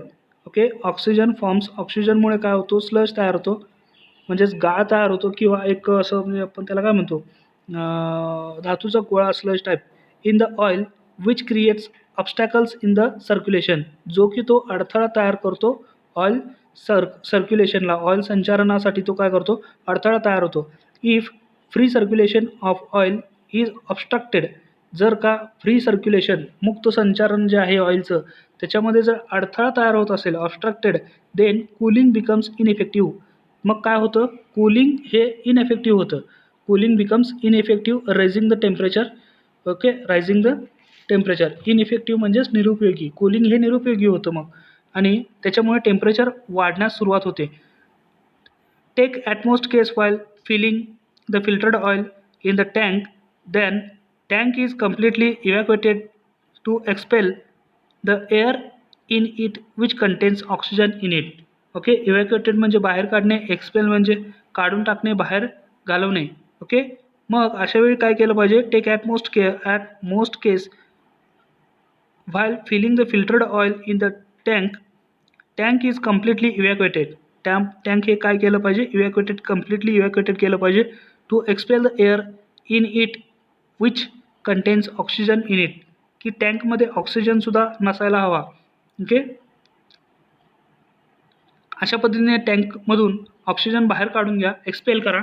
Okay, ऑक्सिजनमुळे काय होतो, स्लज तयार होतो, म्हणजेच गाळ तयार होतो, किंवा एक असं म्हणजे आपण त्याला काय म्हणतो, धातूचा गोळा, sludge type, in the oil which creates obstacles in the circulation, जो की तो अडथळा तयार करतो ऑइल सर्क्युलेशनला, ऑइल संचारणासाठी तो काय करतो, अडथळा तयार होतो. If free circulation of oil is obstructed, जर का फ्री सर्क्युलेशन, मुक्त संचारण जे आहे ऑइलचं, त्याच्यामध्ये जर अडथळा तयार होत असेल, obstructed, then cooling becomes ineffective. मग काय होतं, कूलिंग हे इनइफेक्टिव्ह होतं. Cooling becomes ineffective, rising the temperature. Okay, rising the temperature. Ineffective म्हणजेच निरुपयोगी. कूलिंग हे निरुपयोगी होतं मग, आणि त्याच्यामुळे टेम्परेचर वाढण्यास सुरुवात होते. Take utmost care while filling the filtered oil in the tank, then tank is completely evacuated to expel the air in it which contains oxygen in it. Okay, evacuated म्हणजे बाहेर काढणे, expel म्हणजे काढून टाकणे, बाहेर घालवणे. ओके, मग अशा वेळी काय केलं पाहिजे, take utmost care while filling the filtered oil in the tank is completely evacuated. Tank हे काय केलं पाहिजे, completely evacuated केलं पाहिजे. To expel the air in it which contains oxygen in it, की टँकमध्ये ऑक्सिजनसुद्धा नसायला हवा. ओके, अशा पद्धतीने टँकमधून ऑक्सिजन बाहेर काढून घ्या, एक्सपेल करा.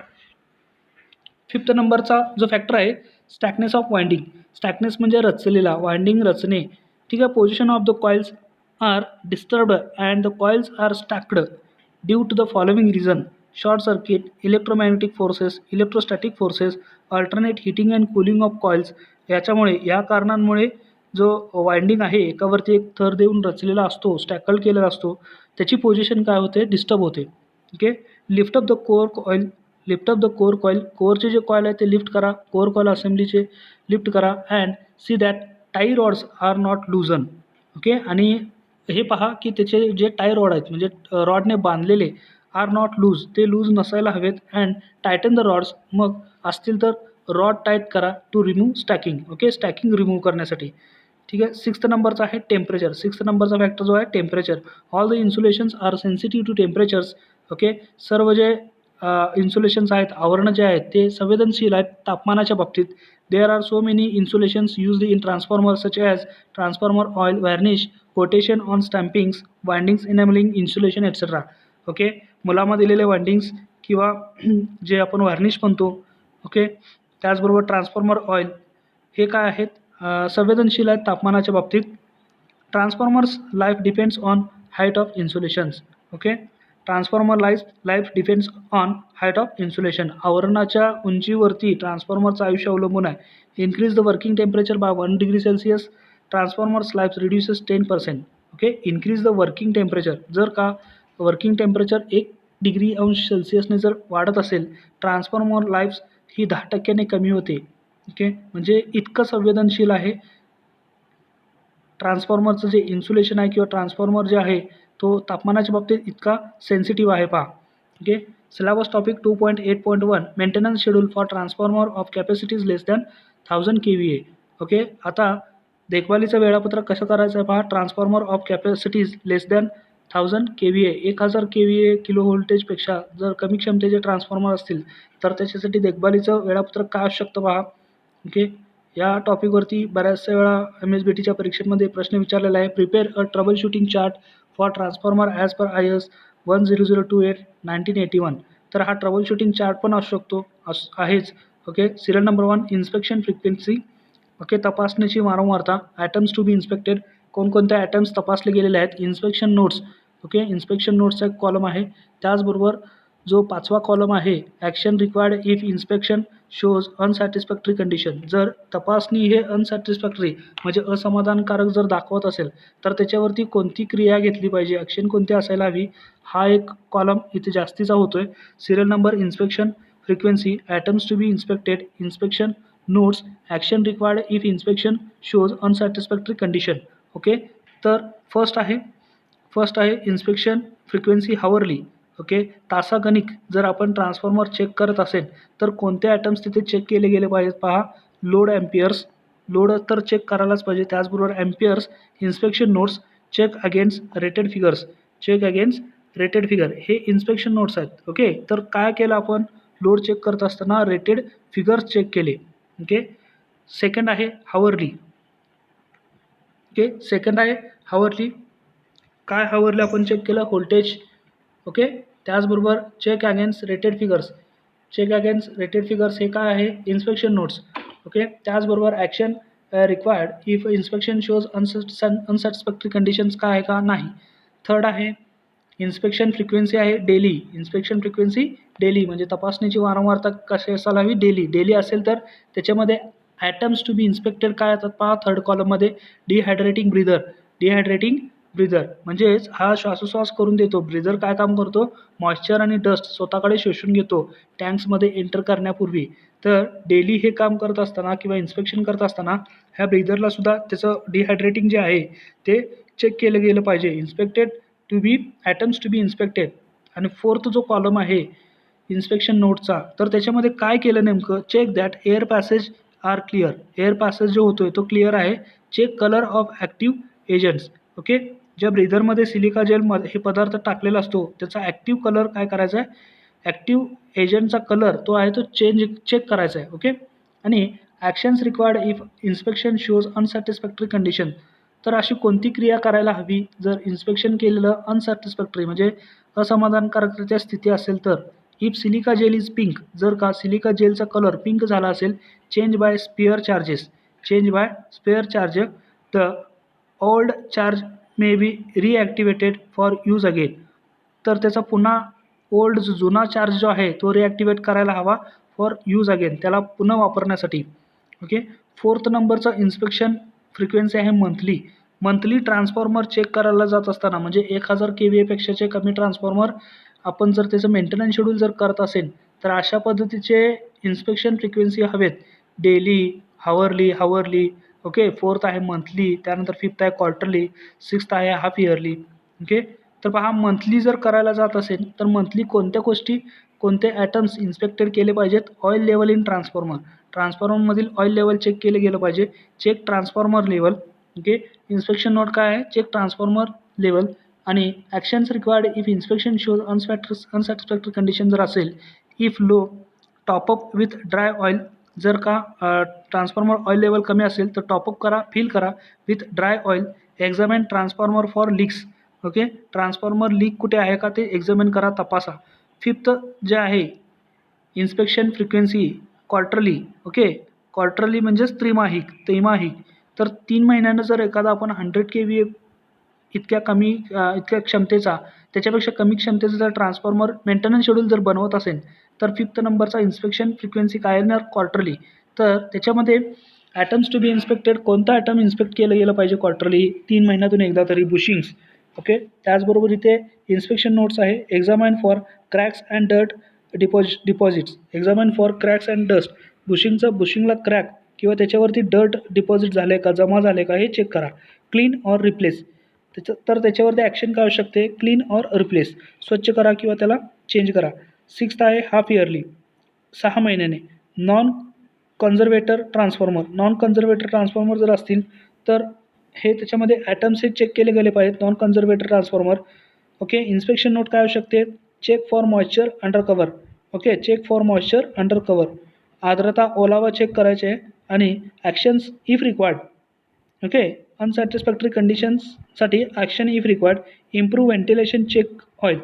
फिफ्थ नंबरचा जो फॅक्टर आहे, स्टॅकनेस ऑफ वाइंडिंग. स्टॅकनेस म्हणजे रचलेला, वाइंडिंग रचणे. ठीक आहे, position of the coils are disturbed and the coils are stacked due to the following reason: short circuit, electromagnetic forces, electrostatic forces, alternate heating and cooling of coils. या कारणांमुळे जो winding आहे एकावरती एक थर देऊन रचलेला असतो, स्टॅकल केलेला असतो, त्याची पोझिशन काय होते, डिस्टर्ब होते. Okay, lift up the core coil lift up the core coil, कोरचे जे कॉईल आहे ते लिफ्ट करा, कोर कॉईल असेंब्लीचे लिफ्ट करा and see that tie rods are not loosen. Okay, आणि हे पहा की त्याचे जे टाय रॉड आहेत म्हणजे रॉडने बांधलेले आर नॉट लूज, ते लूज नसायला हवेत. अँड टायटन द रॉड्स, मग असतील तर रॉड टाईट करा to remove stacking. Okay, stacking remove करण्यासाठी. ठीक आहे. 6th नंबरचा आहे टेम्परेचर. 6th नंबरचा फॅक्टर जो आहे temperature. All the insulations are sensitive to temperatures. Okay, सर्व जे इन्सुलेशन्स आहेत, आवरणं जे आहेत ते संवेदनशील आहेत तापमानाच्या बाबतीत. There are so many insulations used in transformer such as transformer oil varnish, quotation on stampings, windings enabling insulation etcetera. Okay, मुलामा दिलेले वाइंडिंग्स किंवा जे आपण व्हॅर्निश म्हणतो. ओके, त्याचबरोबर ट्रान्सफॉर्मर ऑइल हे काय आहेत, संवेदनशील आहेत तापमानाच्या बाबतीत. Transformers life depends on height of insulations. Okay, transformer life depends on height of insulation. आवरणाच्या उंचीवरती ट्रान्सफॉर्मरचं आयुष्य अवलंबून आहे. Increase the working temperature by 1 degree Celsius, transformers life reduces 10%. Okay, increase the working temperature, जर का वर्किंग टेम्परेचर 1 डिग्री अंश सेल्सिअसने जर वाढत असेल, ट्रान्सफॉर्मर लाईफ ही 10% कमी होते. ओके, म्हणजे इतकं संवेदनशील आहे ट्रान्सफॉर्मरचं जे इन्सुलेशन आहे किंवा ट्रान्सफॉर्मर जे आहे तो तापमानाच्या बाबतीत इतका सेन्सिटिव्ह आहे पहा. Okay, syllabus topic 2.8.1 maintenance schedule for transformer of capacities less than 1000 kVA. Okay, आता देखभालीचं वेळापत्रक कसं करायचं आहे पहा. Transformer of capacities less than 1000 kVA, 1000 kVA kilo व्होल्टेजपेक्षा जर कमी क्षमतेचे ट्रान्सफॉर्मर असतील तर त्याच्यासाठी देखभालीचं वेळापत्रक काय असू शकतं पहा. ओके, या टॉपिकवरती बऱ्याचशा वेळा MSBTच्या परीक्षेमध्ये प्रश्न विचारलेला आहे. Prepare a trouble shooting chart for transformer as per IS 10028/1981. तर हा ट्रबल शूटिंग चार्ट पण असू शकतो, आहेच. Okay, serial number 1 inspection frequency. Okay, तपासणीची वारंवारता. ॲटम्स टू बी इन्स्पेक्टेड, कोणकोणते ॲटम्स तपासले गेलेले आहेत. Inspection notes. ओके, इन्स्पेक्शन नोट्सचा एक कॉलम आहे. त्याचबरोबर जो 5वा कॉलम आहे action required if inspection shows unsatisfactory condition. जर तपासणी हे अनसॅटिस्फॅक्टरी म्हणजे असमाधानकारक जर दाखवत असेल तर त्याच्यावरती कोणती क्रिया घेतली पाहिजे, ॲक्शन कोणती असायला हवी, हा एक कॉलम इथे जास्तीचा होतोय. Serial number inspection frequency, items to be inspected, inspection notes, action required if inspection shows unsatisfactory condition. Okay, तर फर्स्ट आहे इन्स्पेक्शन फ्रिक्वेन्सी हावरली. ओके, तासागणिक जर आपण ट्रान्सफॉर्मर चेक करत असेल तर कोणते ॲटम्स तिथे चेक केले गेले पाहिजेत पहा. लोड ॲम्पियर्स, लोड तर चेक करायलाच पाहिजे. त्याचबरोबर amperes, inspection notes, check against rated figures, check against rated figure हे इन्स्पेक्शन नोट्स आहेत. ओके, तर काय केलं आपण लोड चेक करत असताना रेटेड फिगर्स चेक केले. ओके, सेकंड आहे हावरली. ओके, सेकंड आहे हावरली. काय हावरली आपण चेक केलं, व्होल्टेज. ओके, त्याचबरोबर check against rated figures, check against rated figures हे काय आहे इन्स्पेक्शन नोट्स. ओके, त्याचबरोबर action required if inspection shows unsatisfactory conditions काय आहे का नाही. थर्ड आहे इन्स्पेक्शन फ्रिक्वेन्सी आहे डेली. इन्स्पेक्शन फ्रिक्वेन्सी डेली म्हणजे तपासणीची वारंवारता कशी असायला हवी, डेली असेल तर त्याच्यामध्ये ॲटम्स टू बी इन्स्पेक्टेड काय येतात पहा थर्ड कॉलममध्ये. डिहायड्रेटिंग ब्रीदर म्हणजेच हा श्वासोश्वास करून देतो. ब्रीदर काय काम करतो, मॉइश्चर आणि डस्ट स्वतःकडे शोषून घेतो टँक्समध्ये एंटर करण्यापूर्वी. तर डेली हे काम करत असताना किंवा इन्स्पेक्शन करत असताना ह्या ब्रीदरला सुद्धा त्याचं डिहायड्रेटिंग जे आहे ते चेक केलं गेलं पाहिजे. इन्स्पेक्टेड to be atoms to be इन्स्पेक्टेड. आणि फोर्थ जो कॉलम आहे इन्स्पेक्शन नोटचा, तर त्याच्यामध्ये काय केलं नेमकं, check that air passage are clear. Air passage जो होतोय तो क्लिअर आहे. Check colour of active agents. Okay, ज्या ब्रीदरमध्ये सिलिका जेलमध्ये हे पदार्थ टाकलेला असतो त्याचा ॲक्टिव्ह कलर काय करायचा आहे, ॲक्टिव्ह एजंटचा कलर तो आहे तो चेक करायचा आहे. ओके, आणि actions required if inspection shows unsatisfactory condition. तर अशी कोणती क्रिया करायला हवी जर इन्स्पेक्शन केलेलं अनसॅटिस्फॅक्टरी म्हणजे असमाधानकारकरित्या स्थिती असेल तर. If silica gel is pink, जर का सिलिका जेलचा कलर पिंक झाला असेल, change by spare charge the old charge may be reactivated for use again. तर त्याचा पुन्हा ओल्ड जुना चार्ज जो आहे तो रिॲक्टिवेट करायला हवा फॉर यूज अगेन, त्याला पुन्हा वापरण्यासाठी. ओके, फोर्थ नंबरचं इन्स्पेक्शन फ्रिक्वेन्सी आहे मंथली ट्रान्सफॉर्मर चेक करायला जात असताना म्हणजे 1000 kVA पेक्षाचे कमी ट्रान्सफॉर्मर आपण जर त्याचं मेंटेनन्स शेड्यूल जर करत असेल तर अशा पद्धतीचे इन्स्पेक्शन फ्रिक्वेन्सी हवेत. Daily, hourly, okay. फोर्थ आहे मंथली, त्यानंतर फिफ्थ आहे क्वार्टरली, सिक्स्थ आहे हाफ इयरली. ओके. तर पहा, मंथली जर करायला जात असेल तर मंथली कोणत्या गोष्टी, कोणते ॲटम्स इन्स्पेक्टेड केले पाहिजेत? ऑइल लेवल इन ट्रान्सफॉर्मर, ट्रान्सफॉर्मरमधील ऑइल लेवल चेक केले गेलं पाहिजे. Check transformer level. Okay. Inspection note काय आहे? Check transformer level. आणि actions required if inspection shows unsatisfactory condition जर असेल, if low, top up with dry oil. जर का ट्रान्सफॉर्मर ऑइल लेवल कमी असेल तर टॉपअप करा, फिल करा with dry oil. Examine transformer for leaks. Okay. Transformer leak कुठे आहे का ते एक्झामिन करा, तपासा. फिफ्थ जे आहे inspection frequency quarterly. Okay. Quarterly म्हणजेच त्रैमासिक. तर 3 महिन्यानं जर एखादा आपण 100 kVA इतक्या क्षमतेचा, त्याच्यापेक्षा कमी क्षमतेचा जर ट्रान्सफॉर्मर मेंटेनन्स शेड्यूल जर बनवत असेल तर फिफ्थ नंबरचा इन्स्पेक्शन फ्रिक्वेन्सी काय येणार? क्वार्टरली. तर त्याच्यामध्ये ॲटम्स टू बी इन्स्पेक्टेड, कोणता ॲटम इन्स्पेक्ट केलं गेलं पाहिजे क्वार्टरली? 3 महिन्यातून एकदा तरी बुशिंग्स. ओके. त्याचबरोबर इथे इन्स्पेक्शन नोट्स आहे. Examine for cracks and dust deposits. Examine for cracks and dust. बुशिंगला क्रॅक किंवा त्याच्यावरती डर्ट डिपॉझिट झाले का, जमा झाले का, हे चेक करा. Clean or replace. तर त्याच्यावरती ॲक्शन काय होऊ शकते? क्लीन ऑर रिप्लेस, स्वच्छ करा किंवा त्याला चेंज करा. सिक्स्थ आहे हाफ इयरली, 6 महिन्याने. नॉन कन्झर्वेटर ट्रान्सफॉर्मर जर असतील तर हे त्याच्यामध्ये ॲटम्स हे चेक केले गेले पाहिजेत. Non conservator transformer. Okay. Inspection note काय होऊ शकते? Check for moisture under cover. Okay. Check for moisture under cover. आर्द्रता, ओलावा चेक करायचे आहे. आणि actions if required. Okay. Unsatisfactory कंडिशन्ससाठी action if required. Improve ventilation, check oil.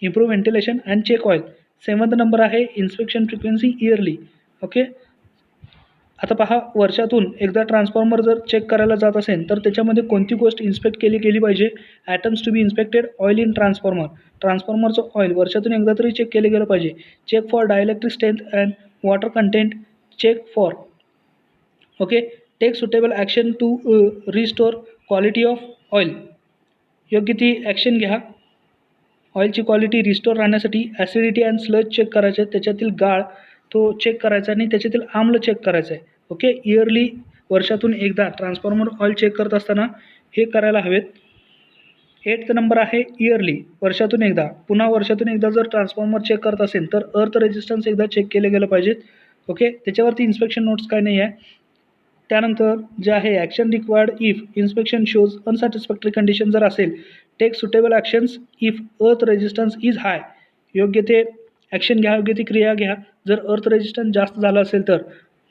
Improve ventilation and check oil. 7th number आहे inspection frequency yearly. Okay. आता पहा, वर्षातून एकदा ट्रान्सफॉर्मर जर चेक करायला जात असेल तर त्याच्यामध्ये कोणती गोष्ट इन्स्पेक्ट केली गेली पाहिजे? Items to be inspected, oil in transformer. ट्रान्सफॉर्मरचं ऑइल वर्षातून एकदा तरी चेक केले गेलं पाहिजे. Check for dielectric strength and water content. Check for. Okay. Take suitable action to restore quality of oil. योग्य ती ॲक्शन घ्या ऑइलची क्वालिटी रिस्टोर राहण्यासाठी. ॲसिडिटी अँड स्लज चेक करायचे, त्याच्यातील गाळ तो चेक करायचा आणि त्याच्यातील आम्ल चेक करायचं आहे. ओके. इयरली, वर्षातून एकदा ट्रान्सफॉर्मर ऑइल चेक करत असताना हे करायला हवेत. 8th नंबर आहे इयरली, वर्षातून एकदा. पुन्हा वर्षातून एकदा जर ट्रान्सफॉर्मर चेक करत असेल तर अर्थ रेजिस्टन्स एकदा चेक केले गेलं पाहिजेत. ओके. त्याच्यावरती इन्स्पेक्शन नोट्स काय नाही आहे. त्यानंतर जे आहे action required if inspection shows unsatisfactory condition जर असेल, take suitable actions if earth resistance is high. योग्य ते ॲक्शन घ्या, योग्य ती क्रिया घ्या जर अर्थ रेजिस्टन्स जास्त झालं असेल तर.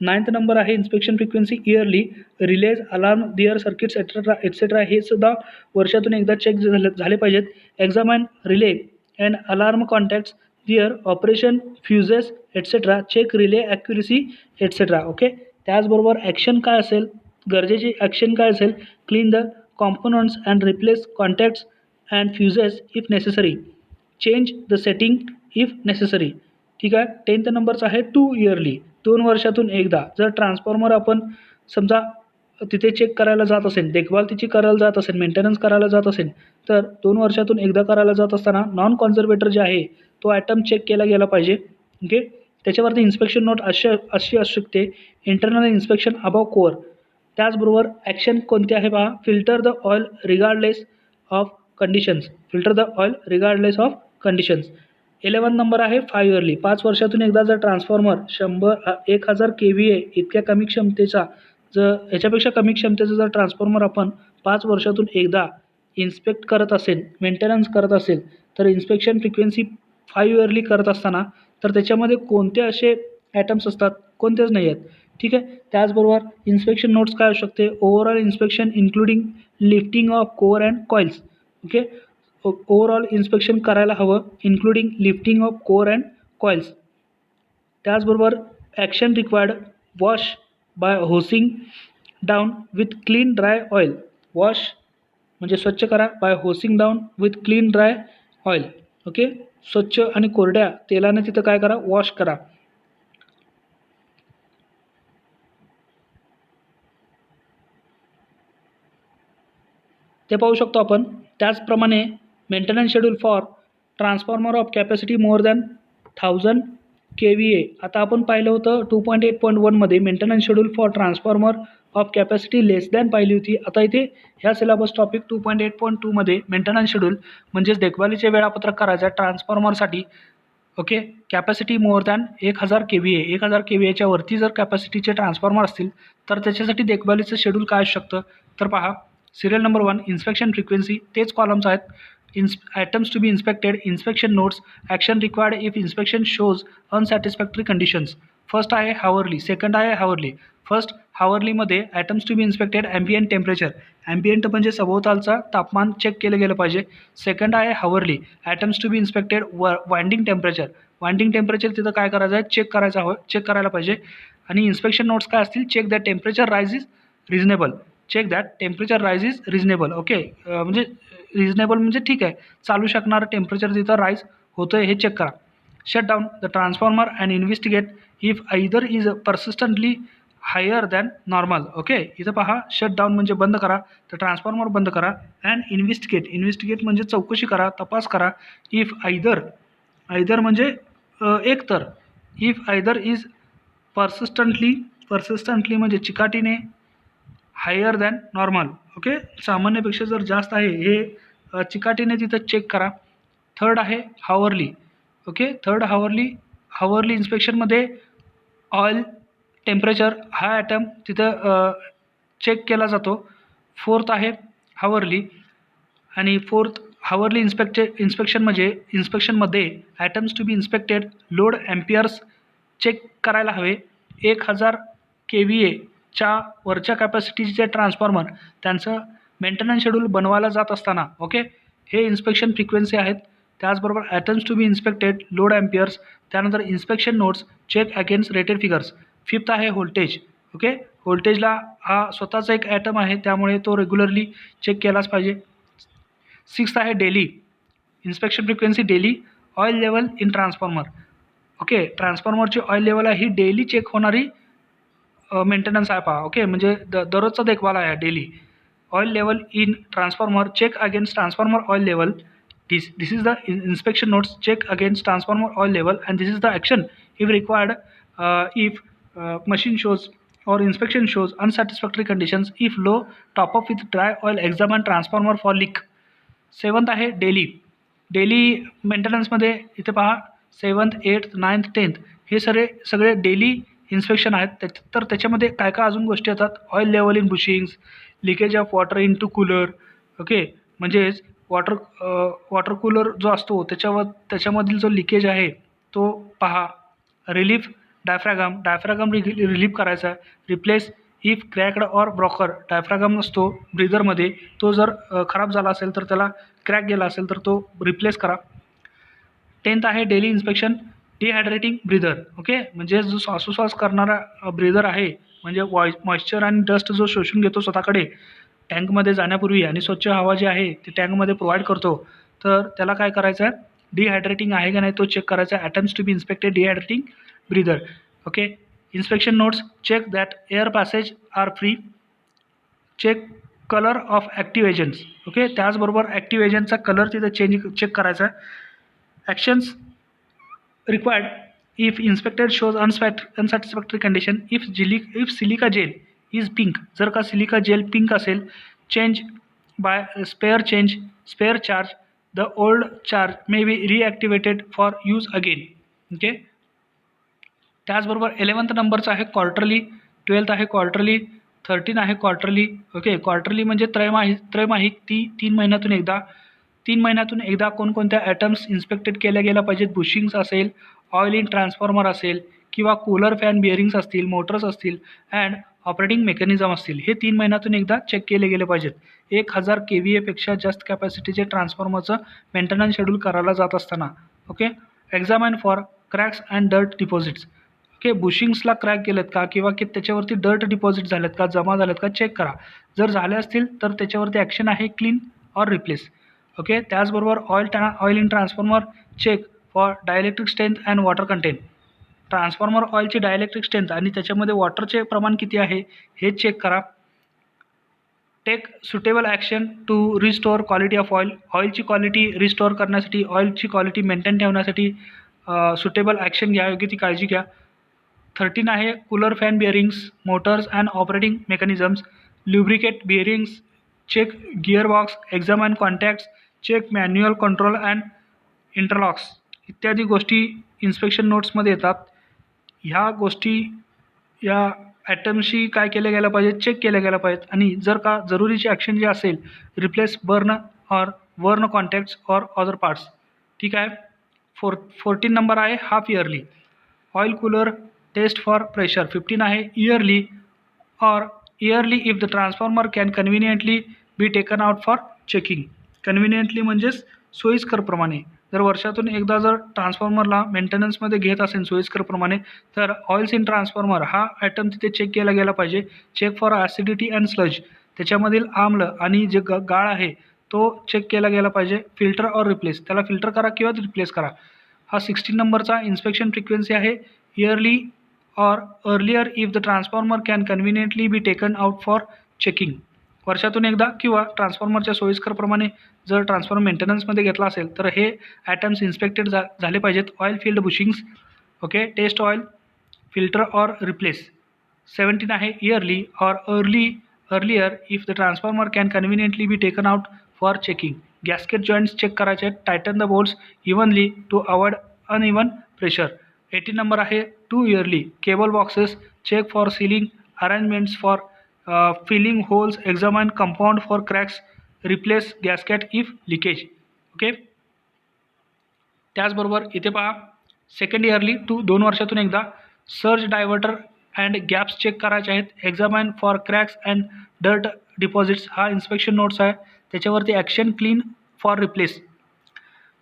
9th नंबर आहे inspection frequency yearly. Relays, alarm, their circuits etcetera हे सुद्धा वर्षातून एकदा चेक झाले पाहिजेत. Examine relay and alarm contacts, their operation, fuses etcetera. Check relay accuracy etcetera. Okay. त्याचबरोबर ॲक्शन काय असेल, गरजेची ॲक्शन काय असेल? Clean the components and replace contacts and fuses if necessary. Change the setting if necessary. ठीक आहे. 10th नंबरचा आहे 2 इयरली, 2 वर्षातून एकदा. जर ट्रान्सफॉर्मर आपण समजा तिथे चेक करायला जात असेल, देखभाल तिची करायला जात असेल, मेंटेनन्स करायला जात असेल तर 2 वर्षातून एकदा करायला जात असताना नॉन कॉन्झर्वेटर जे आहे तो ॲटम चेक केला गेला पाहिजे. ओके. त्याच्यावरती इन्स्पेक्शन नोट अशी असू शकते. Internal inspection above core. त्याचबरोबर ॲक्शन कोणती आहे पहा? Filter the oil regardless of conditions. 11th number आहे 5 इयरली, 5 वर्षातून एकदा. जर ट्रान्सफॉर्मर 1000 kVA इतक्या कमी क्षमतेचा, जर याच्यापेक्षा कमी क्षमतेचा जर ट्रान्सफॉर्मर आपण 5 वर्षातून एकदा इन्स्पेक्ट करत असेल, मेंटेनन्स करत असेल तर इन्स्पेक्शन फ्रिक्वेन्सी 5 इयरली करत असताना तर त्याच्यामध्ये कोणते असे ॲटम्स असतात? कोणतेच नाही आहेत. ठीक आहे. त्याचबरोबर इन्स्पेक्शन नोट्स काय असू शकते? Overall inspection including lifting of core and coils. Okay. Overall inspection करायला हवं, including lifting of core and coils. त्याचबरोबर action required wash by hosing down with clean dry oil. Wash म्हणजे स्वच्छ करा, by hosing down with clean dry oil. Okay. स्वच्छ आणि कोरड्या तेलाने तिथं काय करा? वॉश करा. ते पाहू शकतो आपण. त्याचप्रमाणे maintenance schedule for transformer of capacity more than 1000 KVA. आता आपण पाहिलं होतं 2.8.1मध्ये maintenance schedule for transformer of capacity less than पाहिली होती. आता इथे ह्या सिलेबस टॉपिक 2.8.2मध्ये मेंटेनन्स शेड्यूल म्हणजेच देखभालीचे वेळापत्रक करायचं आहे ट्रान्सफॉर्मरसाठी. Okay, capacity more than 1000 KVA. 1000 KVAच्या वरती जर कॅपॅसिटीचे ट्रान्सफॉर्मर असतील तर त्याच्यासाठी देखभालीचं शेड्यूल काय असू शकतं. तर पहा, सिरियल नंबर 1 इन्स्पेक्शन फ्रिक्वेन्सी, तेच कॉलम्स आहेत. Items to be inspected, inspection notes, action required if inspection shows unsatisfactory conditions. First आहे हावरली, सेकंड आहे हावरली. फर्स्ट हावरलीमध्ये items to be inspected ambient temperature, ambient म्हणजे सभोवतालचा तापमान चेक केलं गेलं पाहिजे. सेकंड आहे hourly items to be inspected winding temperature, winding temperature तिथं काय करायचं आहे, चेक करायला पाहिजे. आणि इन्स्पेक्शन नोट्स काय असतील, check that temperature rise is reasonable, check that temperature rise is reasonable. Okay, म्हणजे रिजनेबल म्हणजे ठीक आहे, चालू शकणारं टेम्परेचर तिथं राईज होतं हे चेक करा. Shut down the transformer and investigate if either is persistently higher than normal. Okay, इथं पहा, शट डाऊन म्हणजे बंद करा, तर ट्रान्सफॉर्मर बंद करा. अँड इन्व्हेस्टिगेट म्हणजे चौकशी करा, तपास करा. इफ आयदर म्हणजे एकतर, इफ आयदर इज परसिस्टंटली म्हणजे चिकाटीने, हायर दॅन नॉर्मल. ओके, सामान्यपेक्षा जर जास्त आहे हे चिकाटीने तिथं चेक करा. थर्ड आहे हावरली. ओके, थर्ड हावरली इन्स्पेक्शनमध्ये ऑइल टेम्परेचर हा ॲटम तिथं चेक केला जातो. फोर्थ आहे हावरली, आणि फोर्थ हावरली इन्स्पेक्शनमध्ये items to be inspected load amperes check करायला हवे. 1000 KVAच्या वरच्या कॅपॅसिटीचे ट्रान्सफॉर्मर त्यांचं मेंटेनन्स शेड्यूल बनवायला जात असताना. ओके, हे इन्स्पेक्शन फ्रिक्वेन्सी आहेत. त्याचबरोबर items to be inspected load amperes, त्यानंतर inspection notes, check against rated figures. Fifth आहे व्होल्टेज. ओके, व्होल्टेजला हा स्वतःचा एक ॲटम आहे, त्यामुळे तो रेग्युलरली चेक केलाच पाहिजे. सिक्स्थ आहे daily inspection frequency, daily oil level in transformer. Okay, ट्रान्सफॉर्मरची ऑइल लेवल आहे ही डेली चेक होणारी मेंटेनन्स आहे पहा. ओके, म्हणजे दररोजचा देखभाल आहे daily. Oil level in transformer, check against transformer oil level. This is the inspection notes, check against transformer oil level, and this is the action if required if machine shows or inspection shows unsatisfactory conditions. If low, top up with dry oil, examine transformer for leak. Seventh आहे daily मेंटेनन्समध्ये इथे पहा 7th, 8th, 9th, 10th हे सगळे daily inspection आहेत. तर त्याच्यामध्ये काय काय अजून गोष्टी येतात, oil level in bushings, leakage of water into cooler. Okay, म्हणजेच वॉटर कूलर जो असतो त्याच्यामधील जो लिकेज आहे तो पहा. रिलीफ डायफ्रॅगम रिलीफ करायचा. Replace if cracked or broken, diaphragm असतो ब्रीदरमध्ये, तो जर खराब झाला असेल तर त्याला क्रॅक गेला असेल तर तो रिप्लेस करा. 10th आहे डेली इन्स्पेक्शन डिहायड्रेटिंग ब्रीदर. ओके, म्हणजे जो श्वासोश्वास करणारा ब्रीदर आहे, म्हणजे मॉइश्चर आणि डस्ट जो शोषून घेतो स्वतःकडे टँकमध्ये जाण्यापूर्वी आणि स्वच्छ हवा जी आहे ती टँकमध्ये प्रोव्हाइड करतो, तर त्याला काय करायचं आहे, डिहायड्रेटिंग आहे का नाही तो चेक करायचा आहे. Items to be inspected dehydrating breather. Okay, inspection notes, check that air passage are free, check colour of active agents. Okay, त्याचबरोबर ॲक्टिव्ह एजंटचा कलर तिथं चेक करायचा आहे. Actions required if inspected shows unsatisfactory condition. If silica gel is pink, जर का silica gel pink असेल, change by spare charge, the old charge may be reactivated for use again. Okay, त्याचबरोबर 11th नंबरचा आहे quarterly, 12th आहे quarterly, 13 आहे quarterly. Okay, quarterly म्हणजे त्रैमासिक 3 महिन्यातून एकदा कोणकोणत्या ॲटम्स इन्स्पेक्टेड केल्या गेल्या पाहिजेत. बुशिंग्स असेल, ऑइल इन ट्रान्सफॉर्मर असेल, किंवा कूलर फॅन बिअरिंग्स असतील, मोटर्स असतील, अँड ऑपरेटिंग मेकॅनिझम असतील, हे 3 महिन्यातून एकदा चेक केले गेले पाहिजेत. 1000 KVAपेक्षा जास्त कॅपॅसिटीचे ट्रान्सफॉर्मरचं मेंटेनन्स शेड्यूल करायला जात असताना. Okay, examine for cracks and dirt deposits. Okay, बुशिंग्सला क्रॅक गेलेत का, किंवा की त्याच्यावरती डर्ट डिपॉझिट झालेत का, जमा झालेत का, चेक करा. जर झाले असतील तर त्याच्यावरती ॲक्शन आहे क्लीन ऑर रिप्लेस. ओके, त्याचबरोबर oil in transformer, check for dielectric strength and water content. Transformer ऑइलची डायलेक्ट्रिक स्ट्रेंथ आणि त्याच्यामध्ये वॉटरचे प्रमाण किती आहे हे चेक करा. Take suitable action to restore quality of oil. ऑइलची क्वालिटी रिस्टोअर करण्यासाठी, ऑइलची क्वालिटी मेंटेन ठेवण्यासाठी सुटेबल ॲक्शन घ्या, योग्य ती काळजी घ्या. 13 आहे cooler fan bearings, motors and operating mechanisms, lubricate bearings, check gearbox, examine contacts, check manual control and interlocks इत्यादी गोष्टी इन्स्पेक्शन नोट्समध्ये येतात. ह्या गोष्टी या ॲटमशी काय केल्या गेल्या पाहिजेत, चेक केल्या गेल्या पाहिजेत आणि जर का जरुरीची ॲक्शन जी असेल, replace burn or worn contacts or other parts. ठीक आहे. 14 नंबर आहे half yearly. Oil cooler test for pressure. 15 आहे yearly or yearly if the transformer can conveniently be taken out for checking. Conveniently म्हणजेच सोयीस्करप्रमाणे. जर वर्षातून एकदा जर ट्रान्सफॉर्मरला मेंटेनन्समध्ये घेत असेल सोयीस्करप्रमाणे, तर ऑइल्स इन ट्रान्सफॉर्मर हा आयटम तिथे चेक केला गेला पाहिजे. Check for acidity and sludge, त्याच्यामधील आम्ल आणि जे गाळ आहे तो चेक केला गेला पाहिजे. फिल्टर ऑर रिप्लेस, त्याला फिल्टर करा किंवा रिप्लेस करा. हा 16 नंबरचा इन्स्पेक्शन फ्रिक्वेन्सी आहे. Yearly or earlier if the transformer can conveniently be taken out for checking. वर्षातून एकदा किंवा ट्रान्सफॉर्मरच्या सोयीस्करप्रमाणे जर ट्रान्सफॉर्मर मेंटेनन्समध्ये घेतला असेल तर हे ॲटम्स इन्स्पेक्टेड झाले पाहिजेत. Oil filled bushings, okay, test oil, filter or replace. 17 आहे yearly or earlier if the transformer can conveniently be taken out for checking. Gasket joints check करायचे आहेत. Tighten the bolts evenly to avoid uneven pressure. 18 number आहे 2 yearly. Cable boxes check for sealing arrangements for filling holes, examine compound for cracks, replace gasket if leakage. Okay. त्याचबरोबर इथे पहा second yearly 2 वर्षातून एकदा surge diverter and gaps check करायचे आहेत. Examine for cracks and dirt deposits हा inspection notes आहे. त्याच्यावरती ॲक्शन क्लीन फॉर रिप्लेस.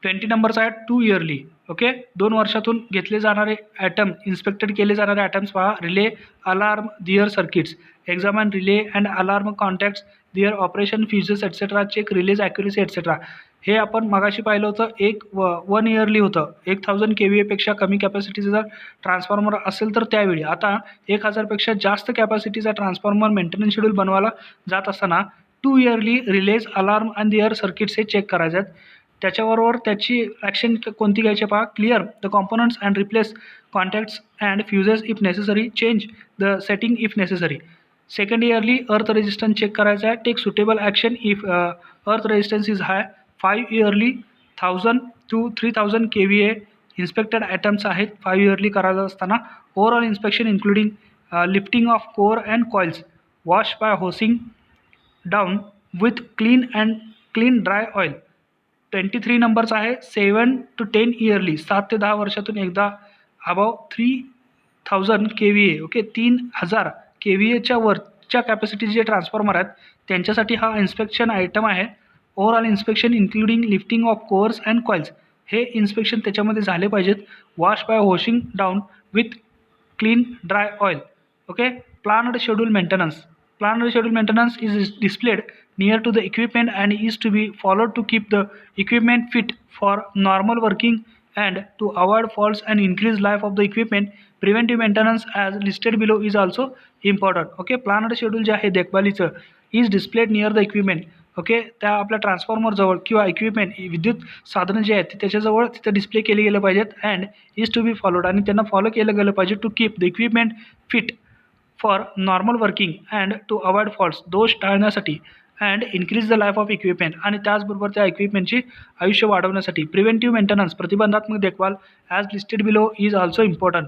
20 नंबरचा आहे 2 इयरली. ओके. 2 वर्षातून घेतले जाणारे ॲटम, इन्स्पेक्टेड केले जाणारे ॲटम्स पहा. Relay, alarm, their circuits, examine relay and alarm contacts, their operation, fuses etcetera, check relays accuracy etcetera. हे आपण मगाशी पाहिलं होतं. 1 इयरली होतं. 1000 KVA पेक्षा कमी कॅपॅसिटीचं जर ट्रान्सफॉर्मर असेल तर त्यावेळी. आता 1000 पेक्षा जास्त कॅपॅसिटीचा ट्रान्सफॉर्मर मेंटेनन्स शेड्यूल बनवायला जात असताना 2 yearly relays, alarm and their circuits हे चेक करायचे आहेत. त्याच्याबरोबर त्याची ॲक्शन कोणती घ्यायची पहा. Clear the components and replace contacts and fuses if necessary, change the setting if necessary. Second yearly earth resistance check करायचा आहे. Take suitable action if earth resistance is high. 5 yearly 1000 to 3000 KVA inspected items आहेत 5 yearly करायचं असताना. Overall inspection including lifting of core and coils, wash by hosing down with clean dry oil. 23 नंबरचा आहे 7 to 10 yearly. 7 ते 10 वर्षातून एकदा above 3000 KVA, okay, 3000 KVAच्या वरच्या कॅपॅसिटीचे जे ट्रान्सफॉर्मर आहेत त्यांच्यासाठी हा इन्स्पेक्शन आयटम आहे. Overall inspection including lifting of cores and coils हे इन्स्पेक्शन त्याच्यामध्ये झाले पाहिजेत. Wash bye washing down with clean dry oil. Okay. Planned schedule maintenance. Planned schedule maintenance is displayed near to the equipment and is to be followed to keep the equipment fit for normal working and to avoid faults and increase life of the equipment. Preventive maintenance as listed below is also important. Okay. Planned schedule जे आहे देखभालीचं is displayed near the equipment. Okay. त्या आपल्या ट्रान्सफॉर्मरजवळ किंवा equipment विद्युत साधनं जे आहेत त्याच्याजवळ तिथे डिस्प्ले केले गेले पाहिजेत. And is to be followed आणि त्यांना फॉलो केलं गेलं पाहिजे to keep the equipment fit for normal working and to avoid faults, दोष टाळण्यासाठी, and increase the life of equipment आणि त्याचबरोबर त्या इक्विपमेंटची आयुष्य वाढवण्यासाठी. प्रिव्हेंटिव्ह मेंटेनन्स प्रतिबंधात्मक देखभाल as listed below is also important.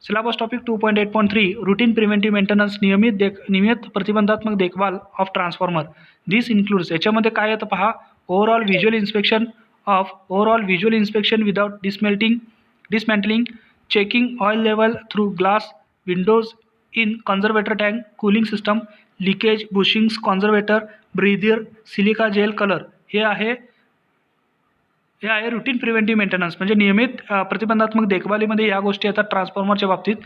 Syllabus topic 2.8.3 routine preventive maintenance, नियमित प्रतिबंधात्मक देखभाल ऑफ ट्रान्सफॉर्मर. दिस इन्क्लूड्स, याच्यामध्ये काय येतं पहा. Overall visual inspection without dismantling, checking oil level through glass windows in conservator tank, cooling system, leakage, bushings, conservator, breather, silica gel colour. हे आहे routine preventive maintenance म्हणजे नियमित प्रतिबंधात्मक देखभालीमध्ये या गोष्टी येतात ट्रान्सफॉर्मरच्या बाबतीत.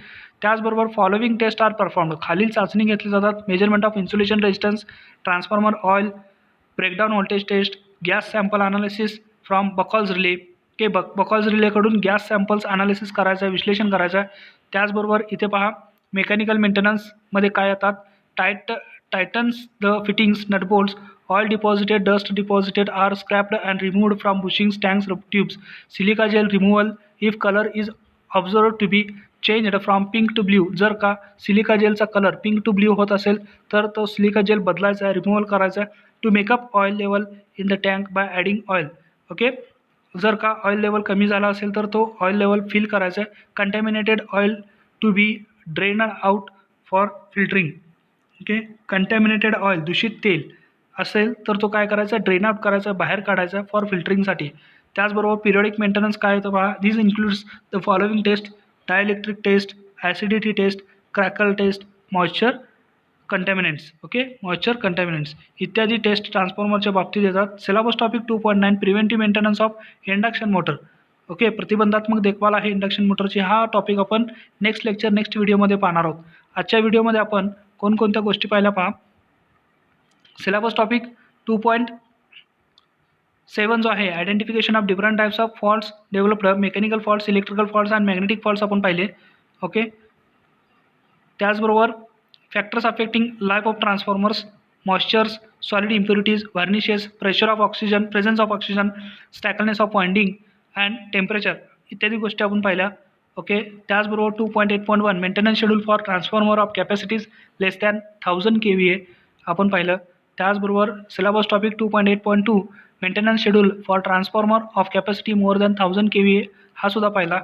त्याचबरोबर फॉलोविंग टेस्ट आर परफॉर्म्ड, खालील चाचणी घेतली जातात. Measurement of insulation resistance, transformer oil, breakdown voltage test, gas sample analysis from Buchholz relay. के बकॉल्स रिलेकडून गॅस सॅम्पल्स अनालिसिस करायचं आहे, विश्लेषण करायचं आहे. त्याचबरोबर इथे पहा मेकॅनिकल मेंटेनन्समध्ये काय येतात. Tightens the fittings, nut bolts oil deposited, dust deposited are scraped and removed from bushings, tanks, tubes. Silica gel removal if color is observed to be changed from pink to blue. जर का silica जेलचा colour pink to blue होत असेल तर तो silica gel बदलायचा आहे, removal करायचा आहे. To make up oil level in the tank by adding oil. Okay, जर का ऑइल लेवल कमी झाला असेल तर तो ऑइल लेवल फिल करायचा आहे. Contaminated oil to be drained out for filtering. Okay, contaminated oil दूषित तेल असेल तर तो काय करायचा, ड्रेन आउट करायचा, बाहेर काढायचा फॉर फिल्टरिंगसाठी. त्याचबरोबर पिरियडिक मेंटेनन्स काय होतं पहा. This includes the following test: dielectric test, acidity test, crackle test, moisture contaminants. Okay, moisture contaminants इत्यादी टेस्ट ट्रान्सफॉर्मरच्या बाबतीत येतात. Syllabus topic 2.9 preventive maintenance of induction motor. Okay, प्रतिबंधात्मक देखभाल आहे इंडक्शन मोटरची. हा टॉपिक आपण नेक्स्ट लेक्चर नेक्स्ट व्हिडिओमध्ये पाहणार आहोत. आजच्या व्हिडिओमध्ये आपण कोणकोणत्या गोष्टी पाहिल्या पहा. सिलेबस टॉपिक 2.7 जो आहे identification of different types of faults developed, mechanical faults, electrical faults and magnetic faults आपण पाहिले. ओके, त्याचबरोबर factors affecting life of transformers, moistures, solid impurities, varnishes, pressure of oxygen, presence of oxygen, slackness of winding and temperature इत्यादी गोष्टी आपण पाहिल्या. Okay, त्याचबरोबर 2.8.1 maintenance schedule for transformer of capacities less than 1000 kVA आपण पाहिलं. त्याचबरोबर syllabus topic 2.8.2 maintenance schedule for transformer of capacity more than 1000 kVA हा सुद्धा पाहिला.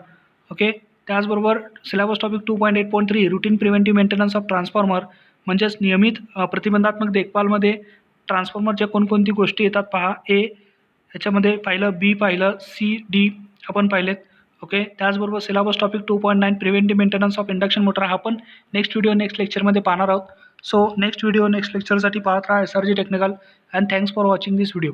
ओके, त्याचबरोबर syllabus topic 2.8.3 routine preventive maintenance of transformer म्हणजेच नियमित प्रतिबंधात्मक देखभालमध्ये ट्रान्सफॉर्मरच्या कोणकोणती गोष्टी येतात पहा. ए याच्यामध्ये पाहिलं, बी पाहिलं, सी डी आपण पाहिलेत. ओके, त्याचबरोबर syllabus topic 2.9 preventive maintenance of induction motor हा आपण नेक्स्ट व्हिडिओ नेक्स्ट लेक्चरमध्ये पाहणार आहोत. सो नेक्स्ट व्हिडिओ नेक्स्ट लेक्चरसाठी पाहत राहा SRG technical and thanks for watching this video.